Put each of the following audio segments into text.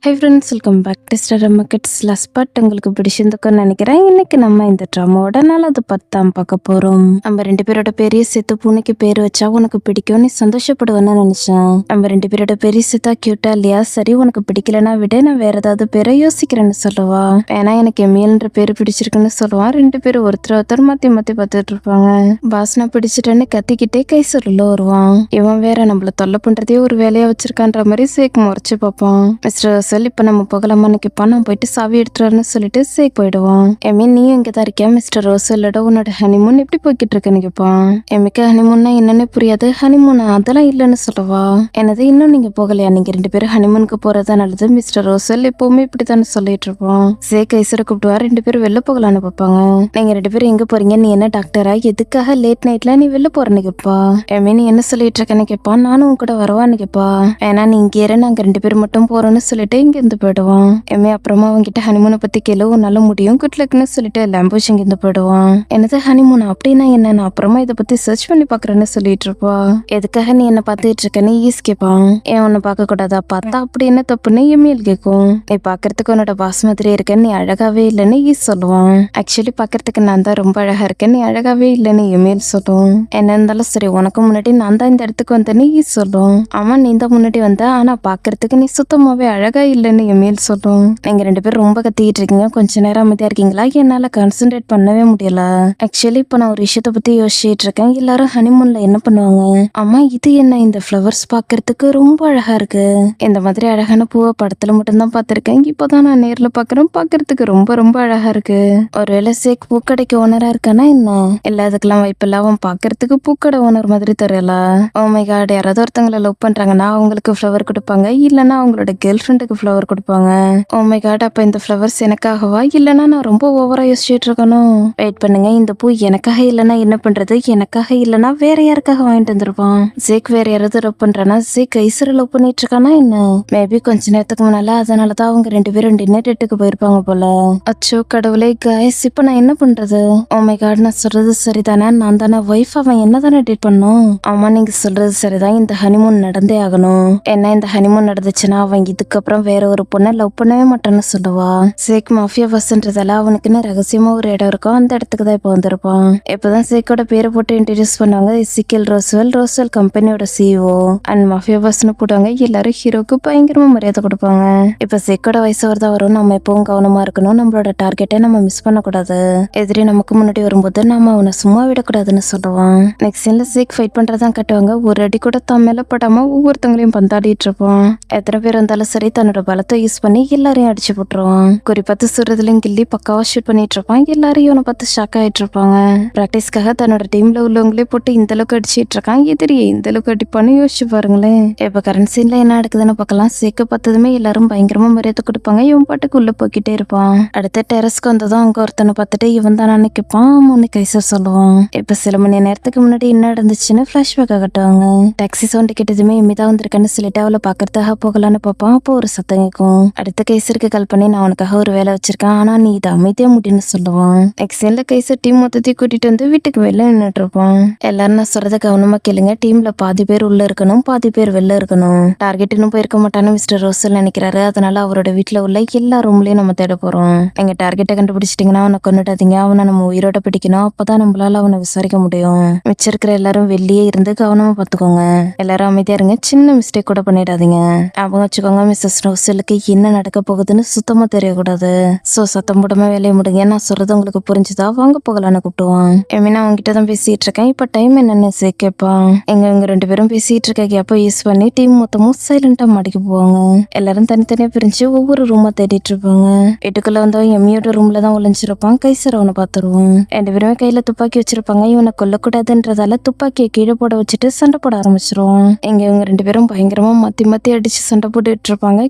High friends, welcome back to Star Kids. Last part உங்களுக்கு பிடிச்சிருந்துக்குன்னு நினைக்கிறேன். இன்னைக்கு நம்ம இந்த ட்ராமாவோட 4வது பார்ட் பார்க்க போறோம். நம்ம 2 பேரோட பெரிய சேர்த்து பூனைக்கு பேர் வச்சா உனக்கு பிடிக்கும், நீ சந்தோஷப்படுவேன்னு நினைச்சேன். நம்ம 2 பேரோட பெரிய சேர்த்தா கியூட்டா இல்லையா? சரி, உனக்கு பிடிக்கலன்னா விட, நான் வேற ஏதாவது பேரை யோசிக்கிறேன்னு சொல்லுவா. ஏன்னா எனக்கு எமியல்ன்ற பேர் பிடிச்சிருக்குன்னு சொல்லுவான். 2 பேரும் ஒருத்தர் மாத்தி மாத்தி பார்த்துட்டு இருப்பாங்க. பாஸ்னா பிடிச்சிட்டேன்னு கத்திக்கிட்டே கை சொல்ல வருவான். இவன் வேற நம்மள தொல்லை பண்றதே ஒரு வேலையா வச்சிருக்கான்ற மாதிரி சேக் முறைச்சு பார்ப்பான். மிஸ்டர் இப்ப நம்ம போகலாமான்னு கேட்பான். நான் போயிட்டு சாவி எடுத்துறாருன்னு சொல்லிட்டு சேக் போயிடுவான். எமி, நீயும் இங்கதான் இருக்கியா? மிஸ்டர் ரோசல்லோட உன்னோட ஹனிமூன் எப்படி போய்கிட்டு இருக்குன்னு கேட்பான். எமிக்கு ஹனிமூன்னா என்னன்னு புரியாது. ஹனிமூனா? அதெல்லாம் இல்லைன்னு சொல்லுவா. என்னது, இன்னும் நீங்க போகலையா? நீங்க 2 பேரும் ஹனிமூனுக்கு போறதா நல்லது. மிஸ்டர் ரோசல் எப்பவுமே இப்படித்தானே சொல்லிட்டு இருப்போம். சேக் ஐசரை கூப்பிடுவா. 2 பேரும் வெளில போகலான்னு பார்ப்பாங்க. நீங்க 2 பேரும் எங்க போறீங்க? நீ என்ன டாக்டரா? எதுக்காக லேட் நைட்ல நீ வெளில போறேன்னு கேட்பா. எமி, நீ என்ன சொல்லிட்டு இருக்கேன்னு கேட்பான். நானும் உன் கூட வரவான்னு கேட்பா. ஏன்னா நீ இங்கே இரு, நாங்க 2 பேரும் மட்டும் போறோம்னு சொல்லிட்டு இங்க இருந்து போயிடுவான். எம்ஏ அப்புறமா அவங்கிட்ட ஹனிமூனை பத்தி கேளு, உன்னால முடியும், குட் லக்னு சொல்லிட்டு லாம்போஷ் இங்க இருந்து போயிடுவான். என்னது ஹனிமூன்? அப்படின்னா என்ன? நான் அப்புறமா இதை பத்தி சர்ச் பண்ணி பாக்குறேன்னு சொல்லிட்டு இருப்பா. எதுக்காக நீ என்ன பார்த்துட்டு இருக்கன்னு ஈஸ் கேட்பான். ஏன் உன்னை பார்க்க கூடாதா? பார்த்தா அப்படி என்ன தப்புன்னு எம்ஏல் கேட்கும். நீ பாக்குறதுக்கு உன்னோட பாஸ் மாதிரி இருக்கேன்னு, நீ அழகாவே இல்லைன்னு ஈஸ் சொல்லுவான். ஆக்சுவலி பாக்குறதுக்கு நான் தான் ரொம்ப அழகா இருக்கேன், நீ அழகாவே இல்லைன்னு எம்ஏல் சொல்லும். என்ன இருந்தாலும் சரி, உனக்கு முன்னாடி நான் தான் இந்த இடத்துக்கு வந்தேன்னு ஈஸ் சொல்லும். ஆமா, நீ தான் முன்னாடி வந்த, ஆனா பாக்குறதுக்கு நீ சுத்தமாவே அழகா இல்லைன்னு எம்ஏல் சொல்லும். நீங்க 2 பேரும் ரொம்ப கத்திட்டு இருக்கீங்க, கொஞ்ச நேரம் அமைதியா இருக்கீங்களா? என்னால கான்சென்ட்ரேட் பண்ணவே முடியல. ஆக்சுவலி இப்ப நான் ஒரு விஷயத்த பத்தி யோசிச்சுட்டு இருக்கேன். எல்லாரும் ஹனிமூன்ல என்ன பண்ணுவாங்க? ஆமா, இது என்ன? இந்த ஃப்ளவர்ஸ் பாக்குறதுக்கு ரொம்ப அழகா இருக்கு. இந்த மாதிரி அழகான பூவை படத்துல மட்டும்தான் பார்த்திருக்கேன், இப்பதான் நான் நேர்ல பாக்குறேன். பாக்குறதுக்கு ரொம்ப ரொம்ப அழகா இருக்கு. ஒருவேளை சேக் பூக்கடைக்கு ஓனரா இருக்கானா என்ன? இல்ல, அதுக்கெல்லாம் வாய்ப்பு இல்ல. அவன் பாக்குறதுக்கு பூக்கடை ஓனர் மாதிரி தெரியல. ஓ மை காட், யாராவது ஒருத்தங்களை லவ் பண்றாங்கன்னா அவங்களுக்கு ஃப்ளவர் கொடுப்பாங்க, இல்லைன்னா அவங்களோட கேர்ள் ஃப்ரெண்டுக்கு ஃப்ளவர் கொடுப்பாங்க. ஓ மை காட், அப்ப இந்த ஃப்ளவர்ஸ் எனக்காகவா? இல்லைன்னா நான் ரொம்ப ஓவரா யோசிச்சுட்டு இருக்கணும். வெயிட் பண்ணுங்க, இந்த பூ எனக்காக இல்லைன்னா என்ன பண்றது? எனக்காக இல்லைன்னா வேற யாருக்காக வாங்கிட்டு வந்துருப்பான்? ஜேக் வேற யாராவது லவ் பண்றானா? ஜேக் ஐசரை லவ் பண்ணிட்டு இருக்கானா என்ன? மேபி கொஞ்ச நேரத்துக்கு முன்னால அதனாலதான் அவங்க 2 பேரும் டின்னர் டேட்டுக்கு போயிருப்பாங்க போல. அச்சோ கடவுளே, கைஸ் இப்ப நான் என்ன பண்றது? ஓ மை காட், நான் சொல்றது சரிதானே? நான் தானே ஒய்ஃப், அவன் என்ன தானே டேட் பண்ணும்? ஆமா, நீங்க சொல்றது சரிதான். இந்த ஹனிமூன் நடந்தே ஆகணும். என்ன, இந்த ஹனிமூன் நடந்துச்சுன்னா அவன் இதுக்கப்புறம் வேற ஒரு பொண்ணை லவ் பண்ணவே மாட்டான்னு சொல்லுவா. சேக் மாஃபியா பஸ்ன்றதால அவனுக்குன்னு ரகசியமா ஒரு இடம் இருக்கும், அந்த இடத்துக்கு தான் இப்ப வந்திருப்பான். இப்பதான் சேக்கோட பேரை போட்டு இன்ட்ரடியூஸ் பண்ணாங்க. இசிக்கல் ரோஸ்வெல் கம்பெனியோட சிஇஓ அண்ட் மாஃபியா பஸ்ன்னு போடுவாங்க. எல்லாரும் ஹீரோக்கு பயங்கரமா மரியாதை கொடுப்பாங்க. இப்ப சேக்கோட வயசு வரதான் வரும், நம்ம எப்பவும் கவனமா இருக்கணும். நம்மளோட டார்கெட்டை நம்ம மிஸ் பண்ணக்கூடாது. எதிரி நமக்கு முன்னாடி வரும்போது நாம அவனை சும்மா விடக்கூடாதுன்னு சொல்லுவான். நெக்ஸ்ட் சீன்ல சேக் ஃபைட் பண்றதான் கட்டுவாங்க. ஒரு அடி கூட தான் மேல படாம ஒவ்வொருத்தங்களையும் பந்தாடிட்டு இருப்பான். எத்தனை பேர் இருந்தாலும் சரி, தன்னோட பலத்தை யூஸ் பண்ணி எல்லாரையும் அடிச்சு போட்டுருவான். குறிப்பாத்து சுடுறதுலயும் கில்லி பக்காவா ஷூட் பண்ணிட்டு இருப்பான். எல்லாரும் இவனை பார்த்து ஷாக் ஆயிட்டு இருப்பாங்க. பிராக்டிஸ்க்காக தன்னோட டீம்ல உள்ளவங்களே போட்டு இந்த அளவுக்கு அடிச்சிட்டு இருக்கான். எதிரியை இந்த அளவுக்கு அடிப்பான்னு யோசிச்சு பாருங்களேன். இப்ப கரண்ட் சீன்ல என்ன நடக்குதுன்னு பார்க்கலாம். சேக்க பார்த்ததுமே எல்லாரும் பயங்கரமா மரியாதை கொடுப்பாங்க. இவன் பாட்டுக்கு உள்ள போய்கிட்டே இருப்பான். அடுத்த டெரஸ்க்கு வந்ததும் அங்க ஒருத்தனை பார்த்துட்டு இவன் தான் நினைப்பான். மூணு கைசர் சொல்லுவான். இப்ப சில மணி நேரத்துக்கு முன்னாடி என்ன நடந்துச்சுன்னு பிளாஷ்பேக் கட்டுவாங்க. டாக்ஸி சவுண்ட் கேட்டதுமே இமிதா வந்திருக்கேன்னு சொல்லிட்டு அவளை பாக்குறதுக்காக போகலான்னு பார்ப்பான். அப்போ ஒரு சத்தம் கேட்கும். அடுத்த கைசருக்கு கால் பண்ணி, நான் உனக்காக ஒரு வேலை வச்சிருக்கேன், ஆனா நீ இதை அமைதியா முடின்னு சொல்லுவான். எக்ஸன்ல கைசர் டீம் மொத்தத்தையும் கூட்டிட்டு வந்து வீட்டுக்கு வெளில நின்றுட்டு இருப்பான். எல்லாரும் நான் சொல்றத கவனமா கேளுங்க. டீம்ல பாதி பேர் உள்ள இருக்கணும், பாதி பேர் வெளில இருக்கணும். டார்கெட் இன்னும் போயிருக்க மாட்டான்னு மிஸ்டர் ரோசல் நினைக்கிறாரு. அதனால அவரோட வீட்டுல உள்ள எல்லா ரூம்லயும் நம்ம தேட போறோம். எங்க டார்கெட்டை கண்டுபிடிச்சிட்டீங்கன்னா அவனை கொண்டுட்டாதீங்க. அவனை நம்ம உயிரோட பிடிக்கணும், அப்பதான் நம்மளால அவனை விசாரிக்க முடியும். மிச்சம் இருக்கிற எல்லாரும் வெளியே இருந்து கவனமா பாத்துக்கோங்க. எல்லாரும் அமைதியா இருங்க, சின்ன மிஸ்டேக் கூட பண்ணிடாதீங்க. அவங்க வச்சுக்கோங்க, மிஸ்ஸஸ் ரோசலுக்கு என்ன நடக்க போகுதுன்னு சுத்தமா தெரியக்கூடாது. சோ சத்தம் போடாம வேலையை முடிங்க. நான் சொல்றது உங்களுக்கு புரிஞ்சுதா? வாங்க போகலான்னு கூப்பிடுவான். எமினா அவங்ககிட்ட தான் பேசிட்டு இருக்கேன், இப்ப டைம் என்னன்னு கேட்பான். இவங்க 2 பேரும் பேசிட்டு இருக்க கேப்ப யூஸ் பண்ணி டீம் மொத்தமும் சைலண்டா மாடிக்கு போவாங்க. எல்லாரும் தனித்தனியா பிரிஞ்சு ஒவ்வொரு ரூமா தேடிட்டு இருப்பாங்க. வீட்டுக்குள்ள வந்தவன் எம்மியோட ரூம்ல தான் ஒளிஞ்சிருப்பான். கைசர் அவனை பார்த்துருவான். 2 பேருமே கையில துப்பாக்கி வச்சிருப்பாங்க. இவனை கொல்லக்கூடாதுன்றதால துப்பாக்கியை கீழே போட வச்சுட்டு சண்டை போட ஆரம்பிச்சிருவான். இவங்க 2 பேரும் பயங்கரமா மாத்தி மாத்தி அடிச்சு சண்டை போட்டுட்டு இருப்பாங்க.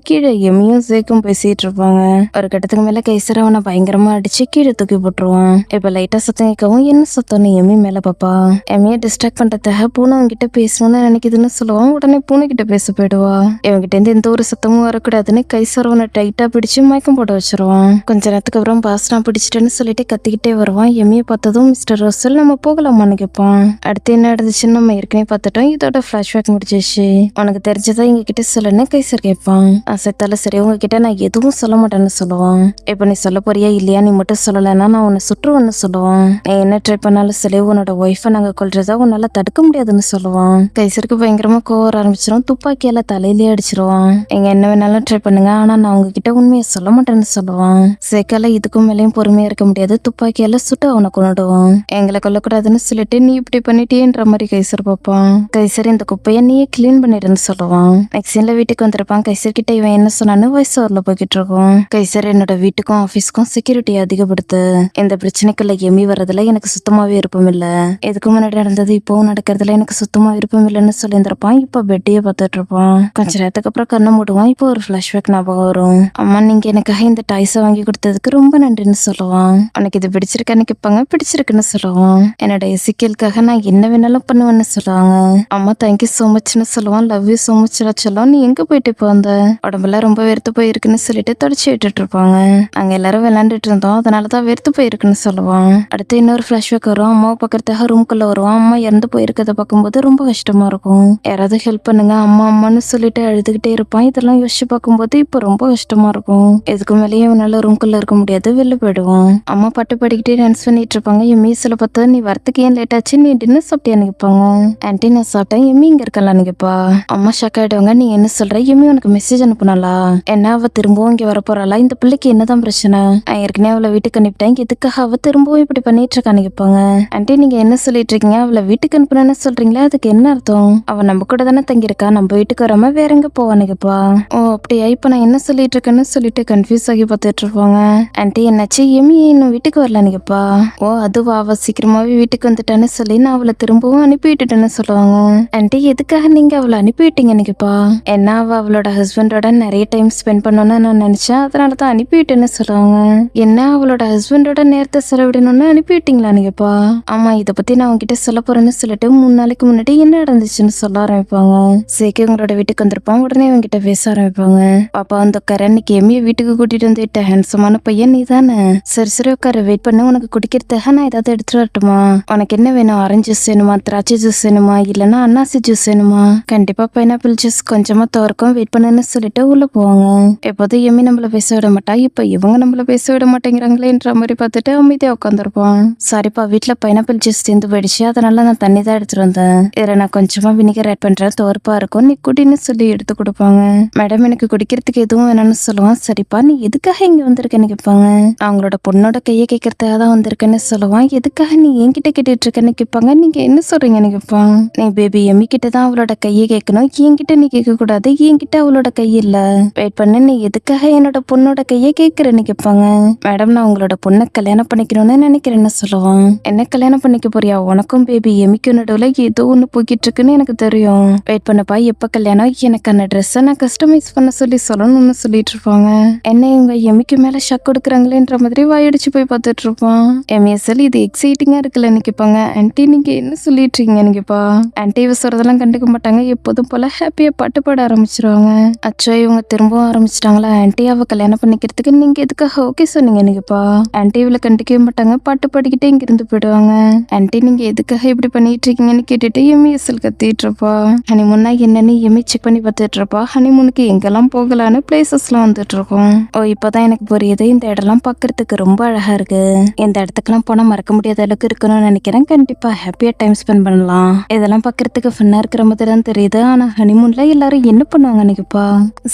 கீழே எம்மியும் சேக்கும் பேசிட்டு இருப்பாங்க. ஒரு கட்டத்துக்கு மேல கைசர் அவனை பயங்கரமா அடிச்சு கீழே தூக்கி போட்டுருவான். இப்ப லைட்டா சத்தம் கேட்கவும், என்ன சத்தம்னு எம்மி மேல பாப்பா. எம்மிய டிஸ்ட்ராக்ட் பண்றதுக்காக பூனை அவன்கிட்ட பேசணும்னு நினைக்குதுன்னு சொல்லுவான். உடனே பூனை கிட்ட பேச போயிடுவா. இவங்கிட்ட இருந்து எந்த ஒரு சத்தமும் வரக்கூடாதுன்னு கைசர் அவனை டைட்டா பிடிச்சு மயக்கம் போட வச்சிருவான். கொஞ்ச நேரத்துக்கு அப்புறம் பாஸ் நான் பிடிச்சிட்டேன்னு சொல்லிட்டு கத்திக்கிட்டே வருவான். எம்மியை பார்த்ததும் மிஸ்டர் ரோசல் நம்ம போகலாமான்னு கேட்பான். அடுத்து என்ன நடந்துச்சுன்னு நம்ம ஏற்கனவே பார்த்துட்டோம். இதோட பிளாஷ்பேக் முடிச்சிச்சு. உனக்கு தெரிஞ்சதா எங்க கிட்ட சொல்லுன்னு கைசர் கேட்பான். நான் செத்தாலும் சரி உங்ககிட்ட நான் எதுவும் சொல்ல மாட்டேன்னு சொல்லுவான். இப்ப நீ சொல்ல போறியா இல்லையா, நீ மட்டும் சொல்லலைன்னா நான் உன்னை சுற்றுவேன்னு சொல்லுவான். நீ என்ன ட்ரை பண்ணாலும் சரி உன்னோட ஒய்ஃபை நாங்க கொல்றதா உன்னால தடுக்க முடியாதுன்னு சொல்லுவான். கைசருக்கு பயங்கரமா கோவம் வர ஆரம்பிச்சிடும். துப்பாக்கியால தலையிலேயே அடிச்சிருவான். நீங்க என்ன வேணாலும் ட்ரை பண்ணுங்க, ஆனா நான் உங்ககிட்ட உண்மையை சொல்ல மாட்டேன்னு சொல்லுவான். சேக்கால இதுக்கும் மேலேயும் பொறுமையா இருக்க முடியாது. துப்பாக்கியால சுட்டு அவனை கொண்டுடுவான். எங்களை கொல்லக்கூடாதுன்னு சொல்லிட்டு நீ இப்படி பண்ணிட்டேன்ற மாதிரி கைசர் பார்ப்பான். கைசர் இந்த குப்பையை நீயே கிளீன் பண்ணிடுன்னு சொல்லுவான். நெக்ஸ்ட் சீன்ல வீட்டுக்கு வந்திருப்பான். கைசர் கிட்ட இவன் என்ன சொன்னான்னு வாய்ஸ் ஓவர்ல போய்கிட்டு இருக்கும். கைசர் என்னோட வீட்டுக்கும் ஆபீஸ்க்கும் செக்யூரிட்டி அதிகப்படுத்து. இந்த பிரச்சனைக்குள்ள எமி வர்றதுல எனக்கு சுத்தமாவே விருப்பம் இல்ல. இதுக்கு முன்னாடி நடந்தது இப்பவும் நடக்கிறதுல எனக்கு சுத்தமா விருப்பம் இல்லைன்னு சொல்லியிருந்திருப்பான். இப்ப பெட்டையே பார்த்துட்டு இருப்பான். கொஞ்ச நேரத்துக்கு அப்புறம் கண்ணை மூடுவான். இப்போ ஒரு பிளாஷ்பேக் ஞாபகம் வரும். அம்மா நீங்க எனக்காக இந்த டாய்ஸை வாங்கி கொடுத்ததுக்கு ரொம்ப நன்றின்னு சொல்லுவான். உனக்கு இது பிடிச்சிருக்கான்னு கேட்பாங்க. பிடிச்சிருக்குன்னு சொல்லுவான். என்னோட எசிக்கலுக்காக நான் என்ன வேணாலும் பண்ணுவேன்னு சொல்லுவாங்க. அம்மா தேங்க்யூ சோ மச்னு சொல்லுவான். லவ் யூ சோ மச் சொல்லுவான். நீ எங்க போயிட்டு இப்போ வந்த? உடம்புல ரொம்ப வெறுத்து போயிருக்குன்னு சொல்லிட்டு தொடச்சி விட்டுட்டு இருப்பாங்க. நாங்க எல்லாரும் விளையாண்டுட்டு இருந்தோம், அதனாலதான் வெறுத்து போயிருக்குன்னு சொல்லுவான். அடுத்து இன்னொரு பிளாஷ்பேக் வரும். அம்மாவை பக்கத்துக்காக ரூம்குள்ள வருவான். அம்மா இறந்து போயிருக்கதை பார்க்கும்போது ரொம்ப கஷ்டமா இருக்கும். யாராவது ஹெல்ப் பண்ணுங்க அம்மா அம்மான்னு சொல்லிட்டு அழுதுகிட்டே இருப்பான். இதெல்லாம் யோசிச்சு பார்க்கும்போது இப்ப ரொம்ப கஷ்டமா இருக்கும். இதுக்கு மேலேயே அவனால ரூம்குள்ள இருக்க முடியாது. வெளில போயிடுவான். அம்மா பாட்டு பாடிக்கிட்டே டான்ஸ் பண்ணிட்டு இருப்பாங்க. என் மீசில பார்த்தா நீ வரத்துக்கு ஏன் லேட் ஆச்சு, நீ டின்னர் சாப்பிட்டியான்னு கேட்பாங்க. ஆன்டி நான் சாப்பிட்டேன், எம்மி இங்க இருக்கலான்னு கேட்பா. அம்மா ஷாக் ஆயிடுவாங்க. நீ என்ன சொல்ற, எம்மி உனக்கு மெசேஜ் அனுப்புனாளா? என்ன அவ திரும்பவும் இங்க வர போறாளா? இந்த பிள்ளைக்கு என்னதான் பிரச்சனை? நான் ஏற்கனவே அவளை வீட்டுக்கு அனுப்பிட்டேன், எதுக்காக அவ திரும்பவும் இப்படி பண்ணிட்டு இருக்கான்னு கேட்பாங்க. ஆன்டி நீங்க என்ன சொல்லிட்டு இருக்கீங்க? அவளை வீட்டுக்கு அனுப்புனேன்னு சொல்றீங்களா? அதுக்கு என்ன அர்த்தம்? அவ நம்ம கூட தானே தங்கியிருக்கா, நம்ம வீட்டுக்கு வராம வேற எங்க போவான்னு கேட்பா. ஓ அப்படியா, இப்ப நான் என்ன சொல்லிட்டு இருக்கேன்னு சொல்லிட்டு கன்ஃபியூஸ் ஆகி பார்த்துட்டு இருப்பாங்க. ஆன்டி என்னாச்சு, எம்மி இன்னும் வீட்டுக்கு வரலான்னு கேட்பா. ஓ அதுவா, அவ சீக்கிரமாவே வீட்டுக்கு வந்துட்டான்னு சொல்லி நான் அவளை திரும்பவும் அனுப்பி விட்டுட்டேன்னு சொல்லுவாங்க. ஆன்டி எதுக்காக நீங்க அவளை அனுப்பி விட்டீங்கன்னு கேட்பா. என்ன அவ அவளோட ஹஸ்பண்டோட நிறைய டைம் ஸ்பெண்ட் பண்ணணும்னு நான் நினைச்சேன், அதனாலதான் அனுப்பி விட்டேன்னு சொல்லுவாங்க. என்ன அவளோட ஹஸ்பண்டோட நேரத்தை செலவிடணும்னு அனுப்பி விட்டீங்களான்னு கேட்பா. ஆமா இதை பத்தி நான் உங்ககிட்ட சொல்ல போறேன்னு சொல்லிட்டு 3 நாளைக்கு முன்னாடி என்ன நடந்துச்சுன்னு சொல்ல ஆரம்பிப்பாங்க. சேக்கி உங்களோட வீட்டுக்கு வந்திருப்பான். உடனே அவங்கிட்ட பேச ஆரம்பிப்பாங்க. பாப்பா வந்து உட்கார, இன்னைக்கு எம்மியை வீட்டுக்கு கூட்டிட்டு வந்து விட்ட ஹேண்ட்ஸமான பையன் நீ தானே? சரி சரி உட்கார, வெயிட் பண்ண, உனக்கு குடிக்கிறதுக்காக நான் ஏதாவது எடுத்துட்டு வரட்டுமா? உனக்கு என்ன வேணும்? ஆரஞ்சு ஜூஸ் வேணுமா, திராட்சை ஜூஸ் வேணுமா, இல்லைன்னா அன்னாசி ஜூஸ் வேணுமா? கண்டிப்பா பைனாப்பிள் ஜூஸ் கொஞ்சமா தோற்கும், வெயிட் பண்ணுன்னு சொல்லிட்டு உள்ள போவாங்க. எப்போதும் எம்மி நம்மள பேச விட மாட்டா, இப்ப இவங்க நம்மள பேச விட மாட்டேங்கிறாங்களேன்ற மாதிரி பார்த்துட்டு அமைதியா உட்காந்துருப்பான். சாரிப்பா வீட்டுல பைனாப்பிள் ஜூஸ் தீர்ந்து போயிடுச்சு, அதனால நான் தண்ணி தான் எடுத்துட்டு வந்தேன். இதுல நான் கொஞ்சமா வினிகர் ஆட் பண்றேன், தோற்பா இருக்கும், நீ குடின்னு சொல்லி எடுத்து கொடுப்பாங்க. மேடம் எனக்கு குடிக்கிறதுக்கு எதுவும் வேணும்னு சொல்லுவான். சரிப்பா நீ எதுக்காக இங்க வந்திருக்கேன்னு கேட்பாங்க. அவங்களோட பொண்ணோட கையை கேட்கறதுக்காக தான் வந்திருக்கேன்னு சொல்லுவான். எதுக்காக நீ என்கிட்ட கேட்டுட்டு இருக்கேன்னு கேட்பாங்க. நீங்க என்ன சொல்றீங்கன்னு கேட்பான். நீ பேபி எம்மி கிட்ட தான் அவளோட கையை கேட்கணும், என்கிட்ட நீ கேட்க கூடாது, என்கிட்ட அவளோட கை இல்ல. வெயிட் பண்ணு, நீ எதுக்காக என்னோட பொண்ணோட கையை கேட்கறேன்னு கேட்பாங்க. மேடம் நான் உங்களோட பொண்ணை கல்யாணம் பண்ணிக்கணும்னு நினைக்கிறேன்னு சொல்லுவான். என்ன கல்யாணம் பண்ணிக்க போறியா? உனக்கும் பேபி எமிக்கும் நடுவுல ஏதோ ஒண்ணு போய்கிட்டு இருக்குன்னு எனக்கு தெரியும். வெயிட் பண்ணப்பா, எப்ப கல்யாணம், எனக்கான ட்ரெஸ்ஸை நான் கஸ்டமைஸ் பண்ண சொல்லணும்னு சொல்லிட்டு இருப்பாங்க. என்ன இவங்க எமிக்கு மேல ஷக் கொடுக்குறாங்களேன்ற மாதிரி வாயடிச்சு போய் பார்த்துட்டு இருப்பான். எம்எஸ்எல் இது எக்ஸைட்டிங்கா இருக்குல்லன்னு கேட்பாங்க. ஆன்டி நீங்க என்ன சொல்லிட்டு இருக்கீங்கன்னு கேட்பா. ஆன்டி இவ சொல்றதெல்லாம் கண்டுக்க மாட்டாங்க, எப்போதும் போல ஹாப்பியா பாட்டு பாட ஆரம்பிச்சிருவாங்க. அச்சோ இவங்க திரும்பவும் ஆரம்பிச்சிட்டாங்களா? ஆன்டி அவ கல்யாணம் பண்ணிக்கிறதுக்கு நீங்க எதுக்காக ஓகே சொன்னீங்கன்னு கேட்பா. ஆன்டி இவளை கண்டுக்கவே மாட்டாங்க, பாட்டு பாடிக்கிட்டே இங்க இருந்து போயிடுவாங்க. ஆன்டி நீங்க எதுக்காக இப்படி பண்ணிட்டு இருக்கீங்கன்னு கேட்டுட்டு எம்எஸ்எல் கத்திட்டு இருப்பா. ஹனிமூன்னா என்னன்னு எம்மி செக் பண்ணி பார்த்துட்டு இருப்பா. ஹனிமூனுக்கு எங்கெல்லாம் போகலான்னு பிளேசஸ்லாம் வந்துட்டு இருக்கும். ஓ இப்பதான் எனக்கு புரியுது, இந்த இடம்லாம் பாக்குறதுக்கு ரொம்ப அழகா இருக்கு, இந்த இடத்துக்குலாம் போனா மறக்க முடியாத அளவுக்கு இருக்கணும்னு நினைக்கிறேன், கண்டிப்பா ஹாப்பியா டைம் ஸ்பெண்ட் பண்ணலாம், இதெல்லாம் பாக்குறதுக்கு ஃபன்னா இருக்கிற மாதிரி தான் தெரியுது, ஆனா ஹனிமூன்ல எல்லாரும் என்ன பண்ணுவாங்கன்னு கேப்பா.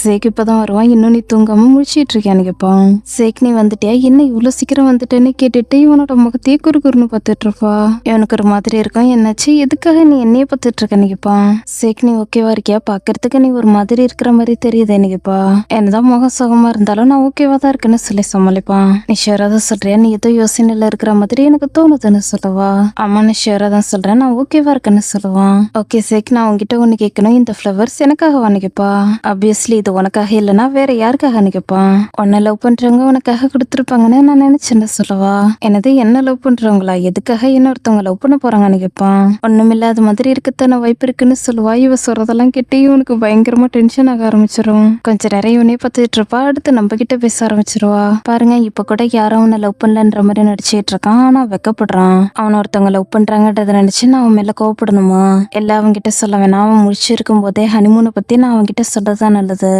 சேக் இப்பதான் வருவான். இன்னும் நீ தூங்காம முழிச்சிட்டு இருக்கியான்னு கேப்பான். சேக் நீ வந்துட்டியா, என்ன இவ்வளவு சீக்கிரம் வந்துட்டேன்னு கேட்டுட்டு இவனோட முகத்தையே குறுகுறுன்னு பார்த்துட்டு இருப்பா. இவனுக்கு ஒரு மாதிரி இருக்கும். என்னாச்சு, எதுக்காக நீ என்னைய பார்த்துட்டு இருக்கன்னு கேப்பான். சேக் நீ ஓகேவா இருக்கியா, பாக்குறதுக்கு நீ ஒரு மாதிரி இருக்கிற மாதிரி தெரியுது எனக்கு கேப்பா. என்னதான் முகம் சுகமா இருந்தாலும் நான் ஓகேவா தான் இருக்குன்னு சொல்லி சமாளிப்பான். நீ ஷியரா தான் சொல்றியா, நீ ஏதோ யோசனையில இருக்கிற மாதிரி எனக்கு தோணுதுன்னு சொல்லுவா. அம்மா நான் ஷியரா தான் சொல்றேன், நான் ஓகேவா இருக்கேன்னு சொல்லுவான். ஓகே சேக் நான் உங்ககிட்ட ஒண்ணு கேட்கணும், இந்த ஃபிளவர்ஸ் எனக்காகவான்னு கேப்பா. ஆப்வியஸ்லி இது உனக்காக இல்லைன்னா வேற யாருக்காகன்னு கேப்பான். உன்னை லவ் பண்றவங்க உனக்காக கொடுத்துருப்பாங்கன்னு நான் நினைச்சேன்னு சொல்லுவா. என்னது என்ன லவ் பண்றவங்களா, எதுக்காக இன்னொருத்தவங்க லவ் பண்ண போறாங்கன்னு கேப்பான். ஒண்ணுமில்லாத மாதிரி இருக்கத்தான வாய்ப்பு இருக்குன்னு சொல்லுவா. இவ சொல்றதெல்லாம் கேட்டு இவனுக்கு பயங்கரமா டென்ஷன் ஆக ஆரம்பிச்சிடும். கொஞ்ச நேரம் இவனே பார்த்துட்டு இருப்பா. அடுத்து நம்ம கிட்ட பேச ஆரம்பிச்சிருவா. பாருங்க இப்ப கூட யாரும் அவனை லவ் பண்ணலன்ற மாதிரி நடிச்சுட்டு இருக்கான், ஆனா வெக்கப்படுறான். அவனை ஒருத்தவங்க லவ் பண்றாங்கன்றத நினைச்சு நான் அவன் மேல கோவப்படணுமா? எல்லாம் அவன்கிட்ட சொல்ல வேணாம், அவன் முடிச்சிருக்கும் போதே ஹனிமூனை பத்தி நான் அவன்கிட்ட சொல்றதுதான் நல்லது.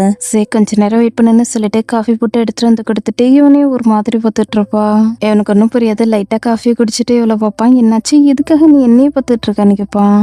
கொஞ்ச நேரம் வெயிட் பண்ணுன்னு சொல்லிட்டு காஃபி போட்டு எடுத்துட்டு வந்து கொடுத்துட்டு இவனே ஒரு மாதிரி பார்த்துட்டு இருப்பா. இவனுக்கு ஒன்னும் புரியாது. லைட்டா காஃபியை குடிச்சிட்டு இவ்வளவு பார்ப்பான். என்னாச்சு, எதுக்காக நீ என்னையே பார்த்துட்டு இருக்கான்னு கேட்பான்.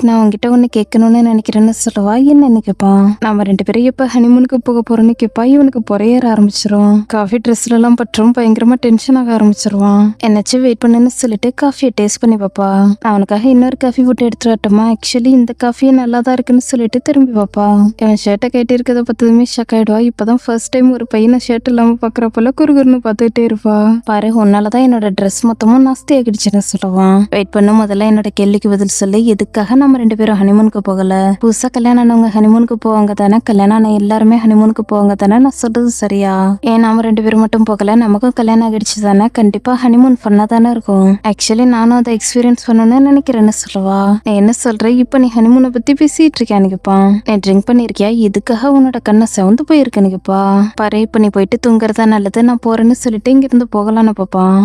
நான் உங்ககிட்ட ஒண்ணு கேட்கணும்னு நினைக்கிறேன்னு சொல்லுவா. என்னன்னு கேட்பான். நம்ம 2 பேரும் எப்ப ஹனிமூனுக்கு போக போறோம்னு கேட்பா. இவனுக்கு பொறையேற ஆரம்பிச்சிரும். காஃபி ட்ரெஸ்ல எல்லாம் பற்றும் பயங்கரமா டென்ஷன் ஆக ஆரம்பிச்சிருவான். என்னாச்சு வெயிட் பண்ணுன்னு சொல்லிட்டு காஃபியை டேஸ்ட் பண்ணி பாப்பா. அவனுக்காக இன்னொரு காஃபி போட்டு எடுத்துட்டு வரட்டுமா, ஆக்சுவலி இந்த காஃபியே நல்லா தான் இருக்குன்னு சொல்லிட்டு திரும்பி பாப்பா. இவன் ஷர்ட்டை கட்டி இருக்கதை பார்த்ததுமே ஷாக் ஆயிடுவா. இப்பதான் ஃபர்ஸ்ட் டைம் ஒரு பையனை ஷர்ட் இல்லாம பாக்குறப்பல குறுகுறுன்னு பார்த்துட்டே இருப்பா. பாரு, உன்னாலதான் என்னோட ட்ரெஸ் மொத்தமும் நாஸ்தி ஆகிடுச்சுன்னு சொல்லுவான். வெயிட் பண்ண முதல்ல என்னோட கேள்விக்கு பதில் சொல்லி, எதுக்காக நம்ம 2 பேரும் ஹனிமூனுக்கு போகல? புதுசா கல்யாணம் ஆனவங்க ஹனிமூனுக்கு போவாங்க தானே, கல்யாணம் ஆன எல்லாருமே ஹனிமூனுக்கு போவாங்க தானே, நான் சொல்றது சரியா? ஏன் நாம 2 பேரும் மட்டும் போகல? நமக்கும் கல்யாணம் ஆகிடுச்சு தானே, கண்டிப்பா ஹனிமூன் பண்ணா தானே இருக்கும். ஆக்சுவலி நானும் அதை எக்ஸ்பீரியன்ஸ் பண்ணணும்னு நினைக்கிறேன்னு சொல்லுவா. நீ என்ன சொல்ற, இப்ப நீ ஹனிமூனை பத்தி பேசிட்டு இருக்கியான்னு கேட்பான். நீ ட்ரிங்க் பண்ணிருக்கியா, எதுக்காக உன்னோட கண்ணை செவந்து போயிருக்குன்னு கேட்பா. பாரு, இப்ப நீ போயிட்டு தூங்குறதா நல்லது, நான் போறேன்னு சொல்லிட்டு இங்க இருந்து போகலான்னு பாப்பான்.